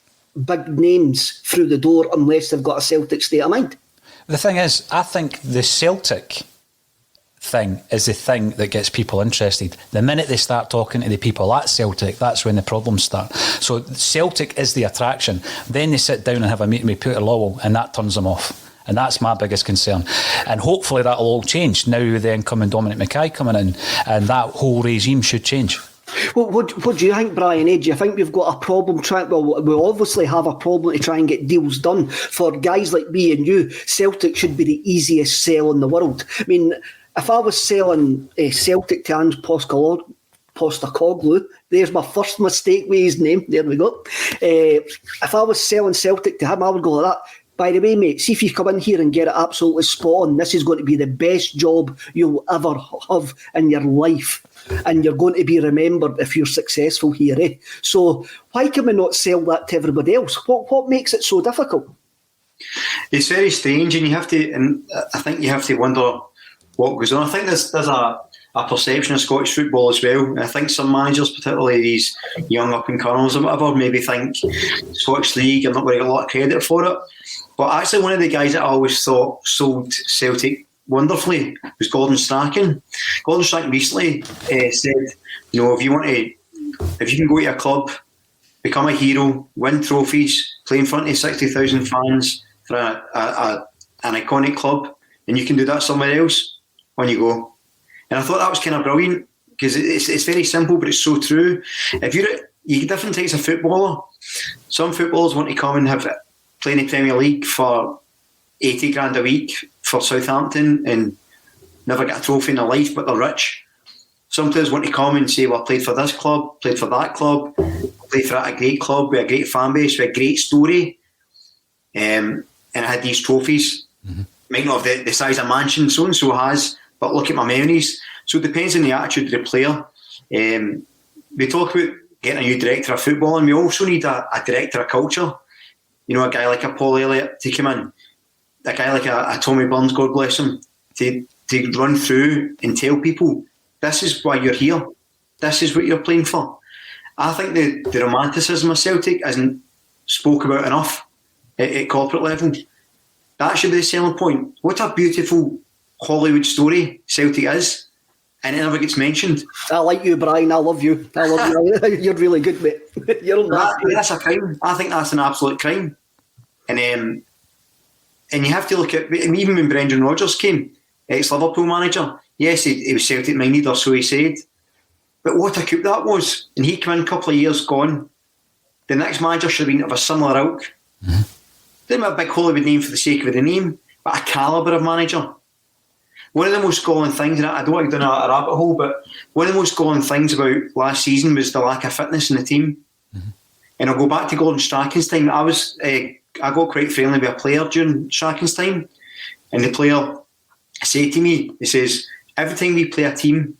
big names through the door unless they've got a Celtic state of mind. The thing is, I think the Celtic thing is the thing that gets people interested. The minute they start talking to the people at Celtic, that's when the problems start. So Celtic is the attraction. Then they sit down and have a meeting with Peter Lawwell and that turns them off. And that's my biggest concern. And hopefully that'll all change now with the incoming Dominic Mackay coming in, and that whole regime should change. Well, what do you think, Brian? Do you think we've got a problem trying? Well, we obviously have a problem to try and get deals done. For guys like me and you, Celtic should be the easiest sell in the world. I mean, if I was selling Celtic to Ange Postecoglou, there's my first mistake with his name. There we go. If I was selling Celtic to him, I would go like that. By the way, mate, see if you come in here and get it absolutely spot on. This is going to be the best job you'll ever have in your life. And you're going to be remembered if you're successful here. So why can we not sell that to everybody else? What makes it so difficult? It's very strange, and I think you have to wonder what goes on. I think there's a perception of Scottish football as well. And I think some managers, particularly these young up-and-comers or whatever, maybe think Scottish League, I'm not going to get a lot of credit for it. But actually one of the guys that I always thought sold Celtic wonderfully was Gordon Strachan. Gordon Strachan recently said, you know, if you can go to a club, become a hero, win trophies, play in front of 60,000 fans for an iconic club, and you can do that somewhere else, on you go. And I thought that was kind of brilliant because it's very simple, but it's so true. If you get different types of footballer. Some footballers want to come and play in the Premier League for 80 grand a week for Southampton and never get a trophy in their life, but they're rich. Some players want to come and say, well, I played for this club, played for that club, played for a great club with a great fan base, with a great story, and I had these trophies. Mm-hmm. Might not have the size of mansion so-and-so has, but look at my memories. So it depends on the attitude of the player. We talk about getting a new director of football, and we also need a director of culture. You know, a guy like a Paul Elliott to come in, a guy like a Tommy Burns, God bless him, to run through and tell people, this is why you're here. This is what you're playing for. I think the romanticism of Celtic isn't spoke about enough at corporate level. That should be the selling point. What a beautiful Hollywood story Celtic is, and it never gets mentioned. I like you, Brian. I love you. You're really good, mate. That's a crime. I think that's an absolute crime. And you have to look at, even when Brendan Rodgers came, ex-Liverpool manager, yes, he was Celtic minded, or so he said, but what a coup that was. And he came in a couple of years gone. The next manager should have been of a similar ilk. Mm-hmm. Didn't have a big Hollywood name for the sake of the name, but a calibre of manager. One of the most galling things, and I don't want to go down a rabbit hole, but one of the most galling things about last season was the lack of fitness in the team. Mm-hmm. And I'll go back to Gordon Strachan's time. I got quite friendly with a player during Strachan's time, and the player said to me, he says, every time we play a team,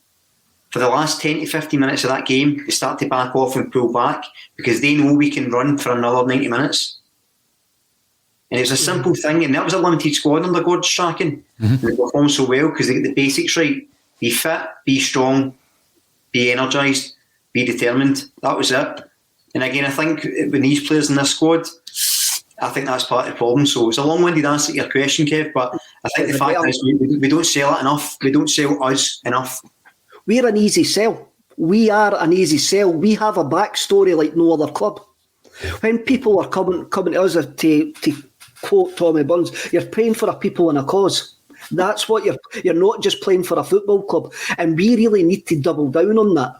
for the last 10 to 15 minutes of that game, they start to back off and pull back because they know we can run for another 90 minutes. And it was a simple thing, and that was a limited squad under Gordon Strachan. Mm-hmm. They performed so well because they get the basics right. Be fit, be strong, be energised, be determined. That was it. And again, I think when these players in this squad, I think that's part of the problem. So it's a long-winded answer to your question, Kev, but I think the fact is we don't sell it enough. We don't sell us enough. We're an easy sell. We are an easy sell. We have a backstory like no other club. When people are coming to us to quote Tommy Burns, you're praying for a people and a cause. That's what you're not just playing for a football club. And we really need to double down on that.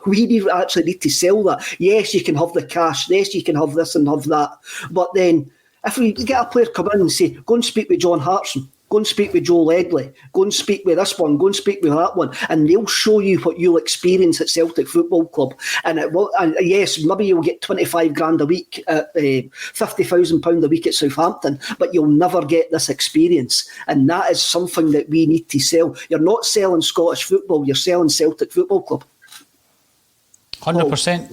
Actually need to sell that. Yes, you can have the cash. Yes, you can have this and have that. But then if we get a player come in and say, go and speak with John Hartson, go and speak with Joe Ledley, go and speak with this one, go and speak with that one, and they'll show you what you'll experience at Celtic Football Club. And yes, maybe you'll get 25 grand a week at £50,000 a week at Southampton, but you'll never get this experience. And that is something that we need to sell. You're not selling Scottish football, you're selling Celtic Football Club. 100%,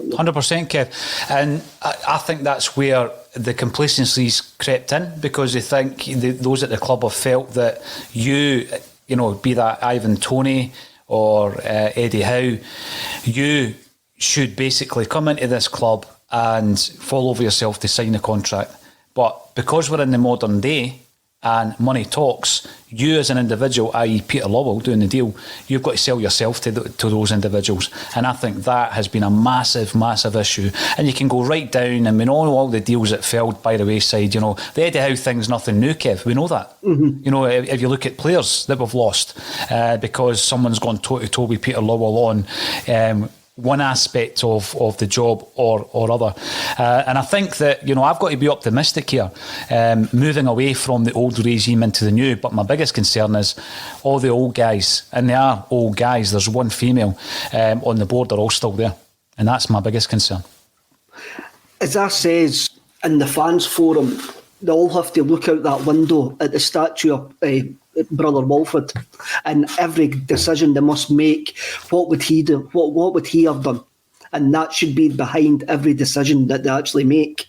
Kev. And I think that's where the complacency's crept in, because they think those at the club have felt that you know, be that Ivan Toney or Eddie Howe, you should basically come into this club and fall over yourself to sign a contract. But because we're in the modern day and money talks, you as an individual, i.e. Peter Lawwell doing the deal, you've got to sell yourself to those individuals. And I think that has been a massive, massive issue. And you can go right down, and we know all the deals that fell by the wayside. You know, the Eddie Howe thing's nothing new, Kev. We know that. Mm-hmm. You know, if you look at players that we've lost because someone's gone toe-to-toe with Peter Lawwell on one aspect of the job or other. And I think that, you know, I've got to be optimistic here, moving away from the old regime into the new. But my biggest concern is all the old guys, and they are old guys, there's one female on the board, they're all still there. And that's my biggest concern. As I says in the fans forum, they all have to look out that window at the statue of Brother Walford, and every decision they must make, what would he do? What would he have done? And that should be behind every decision that they actually make.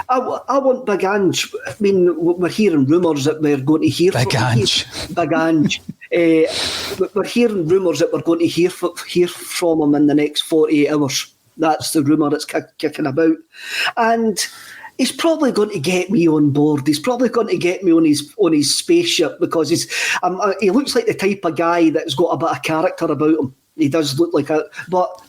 I want Big Ange. I mean, we're hearing rumours that we're going to hear Big Ange. We're hearing rumours that we're going to hear from him in the next 48 hours. That's the rumour that's kicking about. And he's probably going to get me on board. He's probably going to get me on his spaceship, because he looks like the type of guy that's got a bit of character about him. He does look like a... But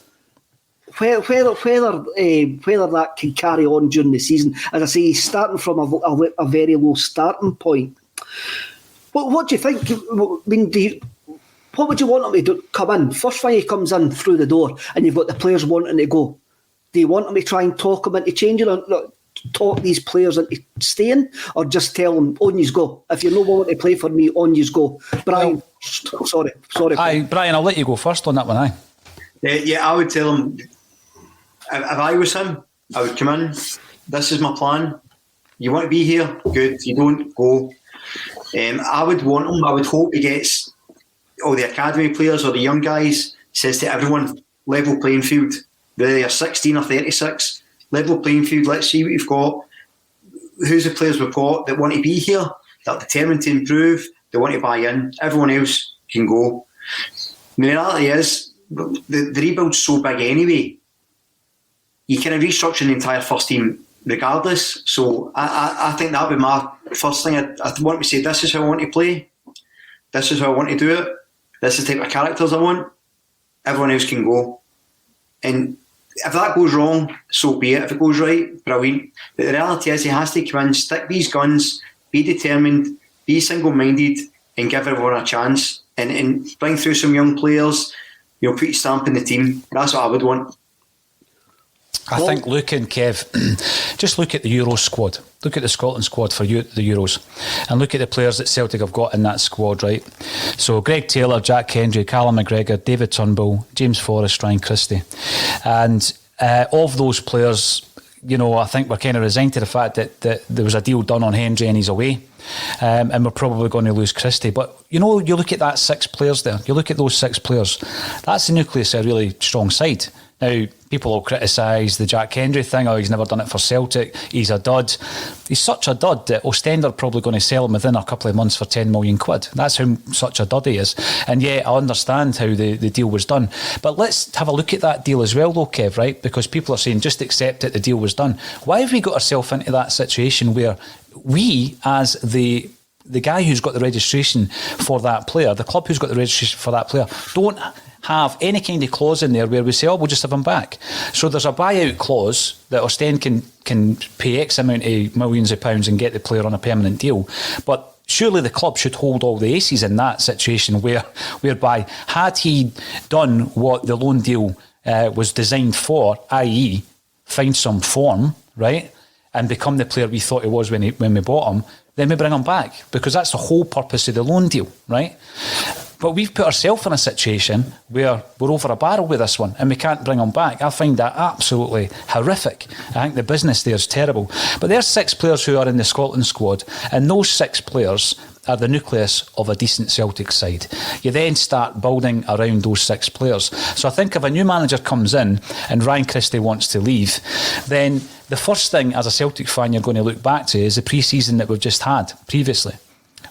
whether that can carry on during the season, as I say, he's starting from a very low starting point. What do you think? I mean, what would you want him to come in? First thing he comes in through the door and you've got the players wanting to go. Do you want him to try and talk him into changing, or talk these players into staying, or just tell them, on yous go? If you're not willing to play for me, on yous go. Brian, sorry. Aye, Brian, I'll let you go first on that one, aye. Yeah, I would tell him, if I was him, I would come in, this is my plan. You want to be here? Good. You don't, go. I would want him, I would hope he gets all the academy players or the young guys, says to everyone, level playing field. Whether you're 16 or 36, level playing field, let's see what you've got. Who's the players we've got that want to be here, that are determined to improve, they want to buy in. Everyone else can go. The reality is, the rebuild's so big anyway, you can restructure the entire first team regardless. So I think that would be my first thing. I'd want to say, this is how I want to play, this is how I want to do it, this is the type of characters I want. Everyone else can go. And if that goes wrong, so be it. If it goes right, brilliant. But the reality is, he has to come in, stick these guns, be determined, be single-minded, and give everyone a chance. And bring through some young players, you know, put your stamp in the team. That's what I would want. I think, Luke and Kev, just look at the Euro squad. Look at the Scotland squad for the Euros, and look at the players that Celtic have got in that squad, right? So Greg Taylor, Jack Hendry, Callum McGregor, David Turnbull, James Forrest, Ryan Christie. And of those players, you know, I think we're kind of resigned to the fact that there was a deal done on Hendry and he's away. And we're probably going to lose Christie. But, you know, you look at that 6 players there. You look at those 6 players. That's the nucleus of a really strong side. Now, people will criticise the Jack Hendry thing. Oh, he's never done it for Celtic. He's a dud. He's such a dud that Ostend are probably going to sell him within a couple of months for 10 million quid. That's how such a dud he is. And yeah, I understand how the deal was done. But let's have a look at that deal as well, though, Kev, right? Because people are saying, just accept it, the deal was done. Why have we got ourselves into that situation where we, as the guy who's got the registration for that player, the club who's got the registration for that player, don't have any kind of clause in there where we say, oh, we'll just have him back? So there's a buyout clause that Ostend can pay X amount of millions of pounds and get the player on a permanent deal. But surely the club should hold all the aces in that situation whereby had he done what the loan deal was designed for, i.e. find some form, right, and become the player we thought he was when we bought him, then we bring him back, because that's the whole purpose of the loan deal, right? But we've put ourselves in a situation where we're over a barrel with this one and we can't bring him back. I find that absolutely horrific. I think the business there is terrible. But there's 6 players who are in the Scotland squad, and those 6 players are the nucleus of a decent Celtic side. You then start building around those 6 players. So I think if a new manager comes in and Ryan Christie wants to leave, then the first thing as a Celtic fan you're going to look back to is the pre-season that we've just had previously,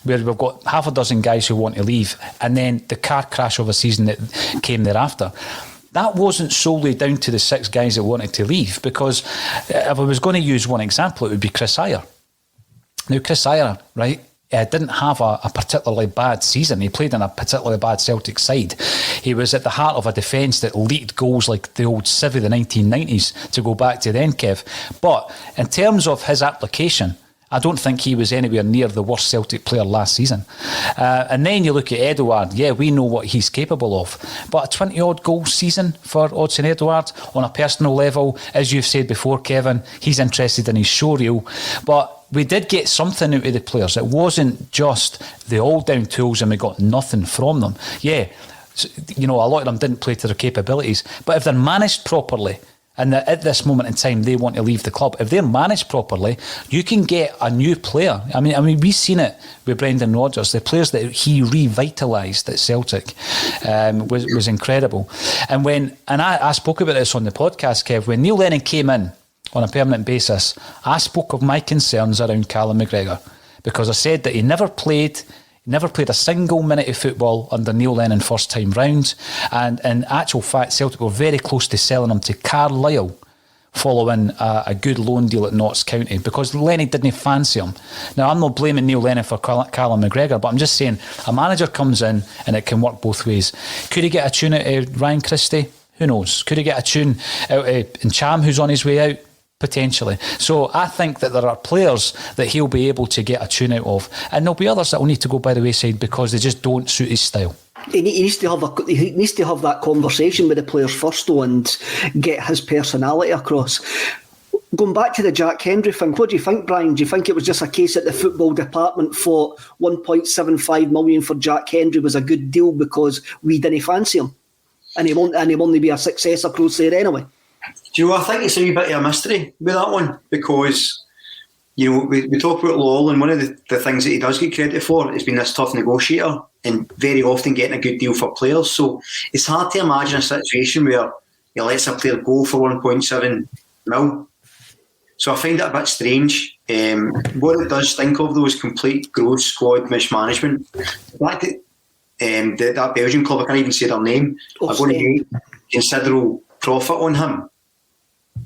where we've got half a dozen guys who want to leave, and then the car crash of a season that came thereafter. That wasn't solely down to the 6 guys that wanted to leave, because if I was going to use one example, it would be Chris Ayer. Now, Chris Ayer, right, didn't have a particularly bad season. He played in a particularly bad Celtic side. He was at the heart of a defence that leaked goals like the old Civvy, the 1990s, to go back to then, Kev. But in terms of his application, I don't think he was anywhere near the worst Celtic player last season. And then you look at Edouard. Yeah, we know what he's capable of. But a 20-odd goal season for Odsonne Edouard on a personal level, as you've said before, Kevin, he's interested in his showreel. But we did get something out of the players. It wasn't just the all-down tools and we got nothing from them. Yeah, you know, a lot of them didn't play to their capabilities. But if they're managed properly, and at this moment in time they want to leave the club, if they're managed properly, you can get a new player. I mean, we've seen it with Brendan Rodgers. The players that he revitalised at Celtic was incredible. And I spoke about this on the podcast, Kev, when Neil Lennon came in on a permanent basis, I spoke of my concerns around Callum McGregor, because I said that he never played a single minute of football under Neil Lennon first time round, and in actual fact Celtic were very close to selling him to Carlisle following a good loan deal at Notts County, because Lennon didn't fancy him. Now, I'm not blaming Neil Lennon for Callum McGregor, but I'm just saying a manager comes in and it can work both ways. Could he get a tune out of Ryan Christie? Who knows? Could he get a tune out of Ncham, who's on his way out? Potentially. So I think that there are players that he'll be able to get a tune out of, and there'll be others that will need to go by the wayside because they just don't suit his style. He needs to have that conversation with the players first, though, and get his personality across. Going back to the Jack Hendry thing, what do you think, Brian? Do you think it was just a case that the football department thought 1.75 million for Jack Hendry was a good deal because we didn't fancy him, and he'll only be a success across there anyway? Do you know, I think it's a wee bit of a mystery with that one, because, you know, we talk about Lowell, and one of the things that he does get credit for has been this tough negotiator and very often getting a good deal for players. So it's hard to imagine a situation where he lets a player go for 1.7 mil. So I find it a bit strange. What it does think of, though, is complete growth squad mismanagement. The fact that that Belgian club, I can't even say their name, are going to make considerable profit on him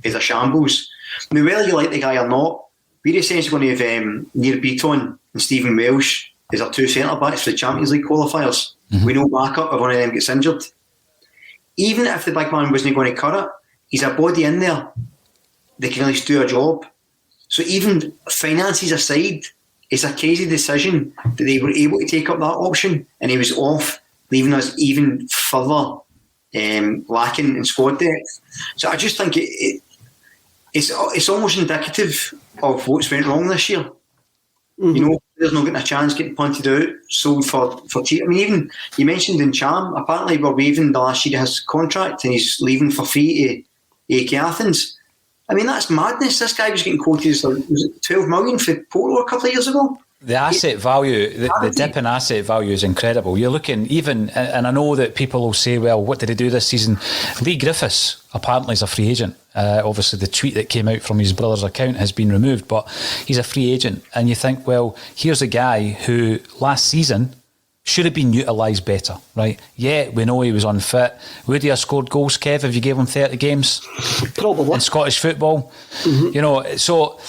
is a shambles. Now, whether you like the guy or not, we're essentially going to have Near Beaton and Stephen Welsh as our 2 centre-backs for the Champions League qualifiers. Mm-hmm. We know backup if one of them gets injured. Even if the big man wasn't going to cut it, he's a body in there that can at least do a job. So even finances aside, it's a crazy decision that they were able to take up that option, and he was off, leaving us even further lacking in squad depth. So I just think it's almost indicative of what's went wrong this year. Mm-hmm. You know, there's not getting a chance getting punted out, sold for cheap. I mean, even you mentioned Ncham, apparently we're waiving the last year of his contract and he's leaving for free to AEK Athens. I mean, that's madness. This guy was getting quoted as, was it 12 million for Porto a couple of years ago? The asset value, the dip in asset value is incredible. You're looking even, and I know that people will say, well, what did he do this season? Lee Griffiths apparently is a free agent. Obviously, the tweet that came out from his brother's account has been removed, but he's a free agent. And you think, well, here's a guy who last season should have been utilised better, right? Yeah, we know he was unfit. Would he have scored goals, Kev, if you gave him 30 games? Probably. In Scottish football? Mm-hmm. You know, so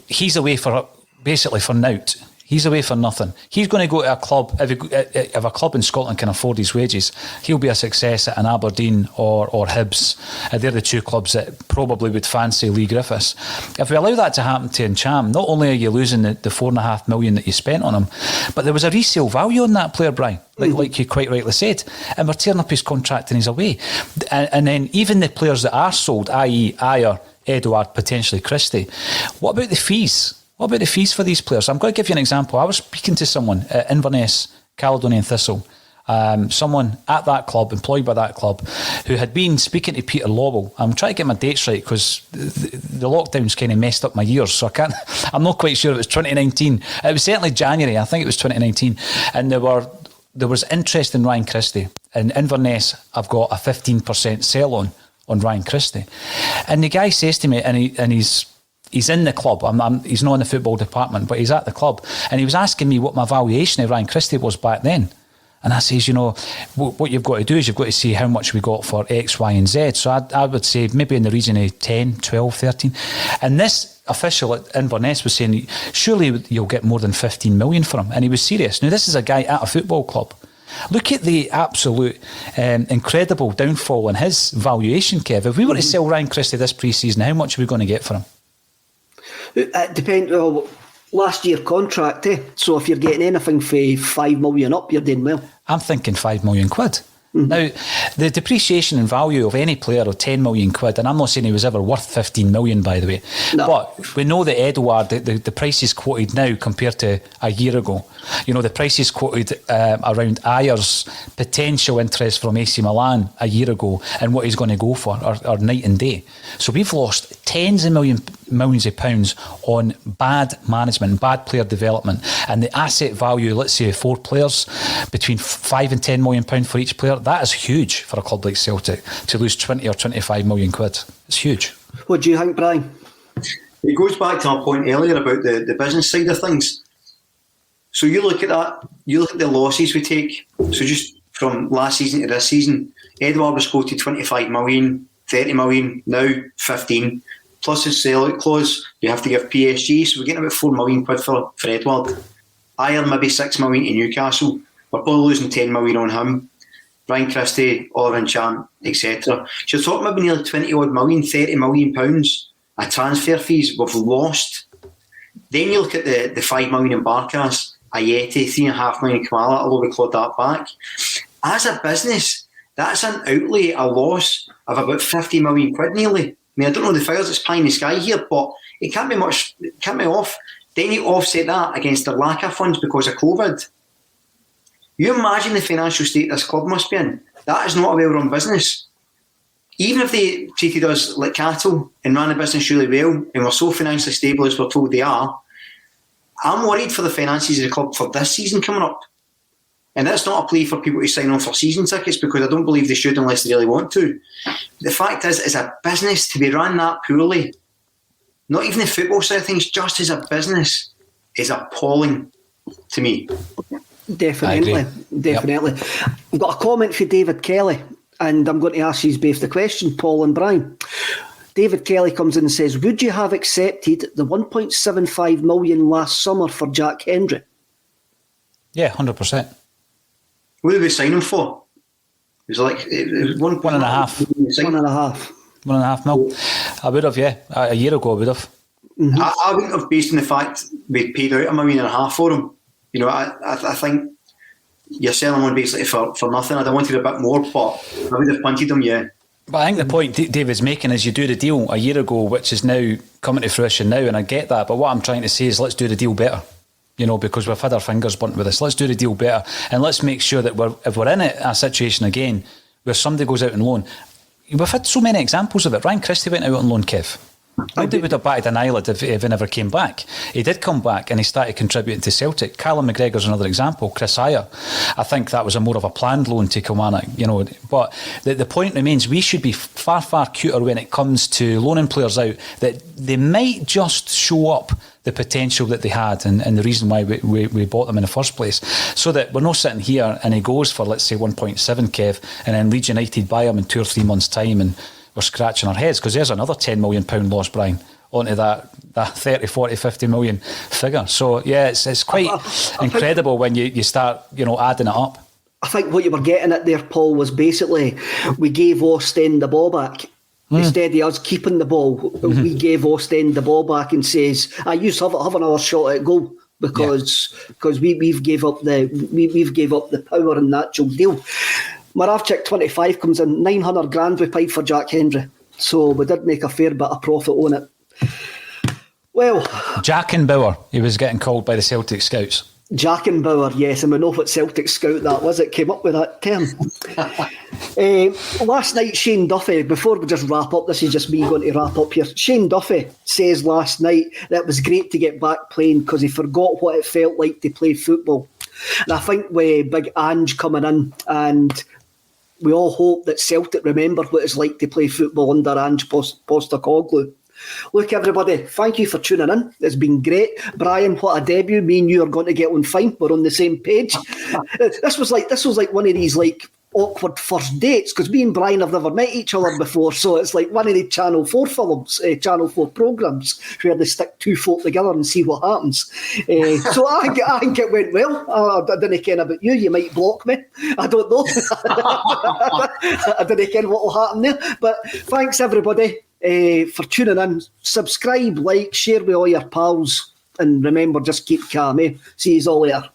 he's away for basically for nout. He's away for nothing. He's going to go to a club, if a club in Scotland can afford his wages, he'll be a success at an Aberdeen or Hibs. They're the two clubs that probably would fancy Lee Griffiths. If we allow that to happen to Ncham, not only are you losing the $4.5 million that you spent on him, but there was a resale value on that player, Brian, like you quite rightly said. And we're tearing up his contract and he's away. And then even the players that are sold, i.e. Ayer, Edouard, potentially Christie, what about the fees? What about the fees for these players? I'm going to give you an example. I was speaking to someone at Inverness, Caledonian Thistle, someone at that club, employed by that club, who had been speaking to Peter Lawwell. I'm trying to get my dates right because the lockdown's kind of messed up my years, so I'm not quite sure if it was 2019. It was certainly January, I think it was 2019. And there was interest in Ryan Christie. In Inverness, I've got a 15% sell on Ryan Christie. And the guy says to me, and he's in the club. He's not in the football department, but he's at the club. And he was asking me what my valuation of Ryan Christie was back then. And I says, what you've got to do is you've got to see how much we got for X, Y and Z. So I would say maybe in the region of 10, 12, 13. And this official at Inverness was saying, surely you'll get more than 15 million for him. And he was serious. Now, this is a guy at a football club. Look at the absolute incredible downfall in his valuation, Kev. If we were to sell Ryan Christie this pre-season, how much are we going to get for him? It depends. Last year contract, so if you're getting anything for 5 million up, you're doing well. I'm thinking 5 million quid. Now, the depreciation in value of any player of 10 million quid, and I'm not saying he was ever worth 15 million, by the way, no. But we know that Edouard, the price is quoted now compared to a year ago. The price is quoted around Ayer's potential interest from AC Milan a year ago and what he's going to go for are night and day. So we've lost tens of millions of pounds on bad management, bad player development, and the asset value, let's say 4 players, between 5 and 10 million pounds for each player. That is huge for a club like Celtic to lose 20 or 25 million quid. It's huge. What do you think, Brian? It goes back to our point earlier about the business side of things. So you look at that, you look at the losses we take. So just from last season to this season, Edouard was quoted 25 million, 30 million, now 15. Plus his sell-out clause, you have to give PSG. So we're getting about 4 million quid for Edouard. Ayer maybe 6 million to Newcastle. We're probably losing 10 million on him. Ryan Christie, Oliver Ncham, etc. So you're talking about nearly 20 odd million, 30 million pounds of transfer fees we've lost. Then you look at the 5 million in Barkas, Ayeti, 3.5 million in Kamala, although we clawed that back. As a business, that's an outlay, a loss of about 50 million quid nearly. I mean, I don't know the figures, it's pie in the sky here, but it can't be much, it can't be off. Then you offset that against the lack of funds because of COVID. You imagine the financial state this club must be in. That is not a well-run business. Even if they treated us like cattle and ran the business really well and were so financially stable as we're told they are, I'm worried for the finances of the club for this season coming up. And that's not a plea for people to sign on for season tickets because I don't believe they should unless they really want to. The fact is, as a business, to be run that poorly, not even the football side of things, just as a business, is appalling to me. Definitely. Yep. I've got a comment for David Kelly, and I'm going to ask you both the question, Paul and Brian. David Kelly comes in and says, would you have accepted the 1.75 million last summer for Jack Hendry? Yeah, 100%. What did we sign him for? It was like one and a half. 1.5 mil. I would have, yeah. A year ago I would have. Mm-hmm. I wouldn't have, based on the fact we paid out $1.5 million for him. I think you're selling one basically for nothing. I'd have wanted a bit more, but I would have punted him, yeah. But I think the point David's making is you do the deal a year ago, which is now coming to fruition now, and I get that. But what I'm trying to say is let's do the deal better. Because we've had our fingers burnt with this. Let's do the deal better, and let's make sure that if we're in a situation again where somebody goes out on loan. We've had so many examples of it. Ryan Christie went out on loan, Kev. Nobody would have batted an eyelid if he never came back. He did come back and he started contributing to Celtic. Callum McGregor's another example. Chris Ayer, I think that was more of a planned loan to Kilmarnock, But the point remains, we should be far, far cuter when it comes to loaning players out, that they might just show up the potential that they had and the reason why we bought them in the first place. So that we're not sitting here and he goes for, let's say, 1.7, Kev, and then Leeds United buy him in 2 or 3 months' time and we're scratching our heads, because there's another £10 million loss, Brian, onto that 30, 40, 50 million figure. So, yeah, it's quite incredible when you start, adding it up. I think what you were getting at there, Paul, was basically we gave Ostend the ball back. Instead of us keeping the ball, we gave Ostend the ball back and says, you have another shot at goal because we've gave up the power in the actual deal. Moravchik 25 comes in, 900 grand we paid for Jack Hendry. So we did make a fair bit of profit on it. Well, Jack and Bauer, he was getting called by the Celtic scouts. Jack and Bauer, yes, and we know what Celtic scout that was. It came up with that term. Last night, Shane Duffy, before we just wrap up, this is just me going to wrap up here. Shane Duffy says last night that it was great to get back playing because he forgot what it felt like to play football. And I think with big Ange coming in, and we all hope that Celtic remember what it's like to play football under Ange Postecoglou. Look, everybody, thank you for tuning in. It's been great. Brian, what a debut. Me and you are going to get on fine. We're on the same page. This was like one of these awkward first dates because me and Brian have never met each other before. So it's like one of the Channel 4 films, Channel 4 programmes where they stick two folk together and see what happens. So I think it went well. I didn't care about you. You might block me. I don't know. I didn't care what will happen there. But thanks, everybody. For tuning in. Subscribe, like, share with all your pals, and remember, just keep calm. See you all later.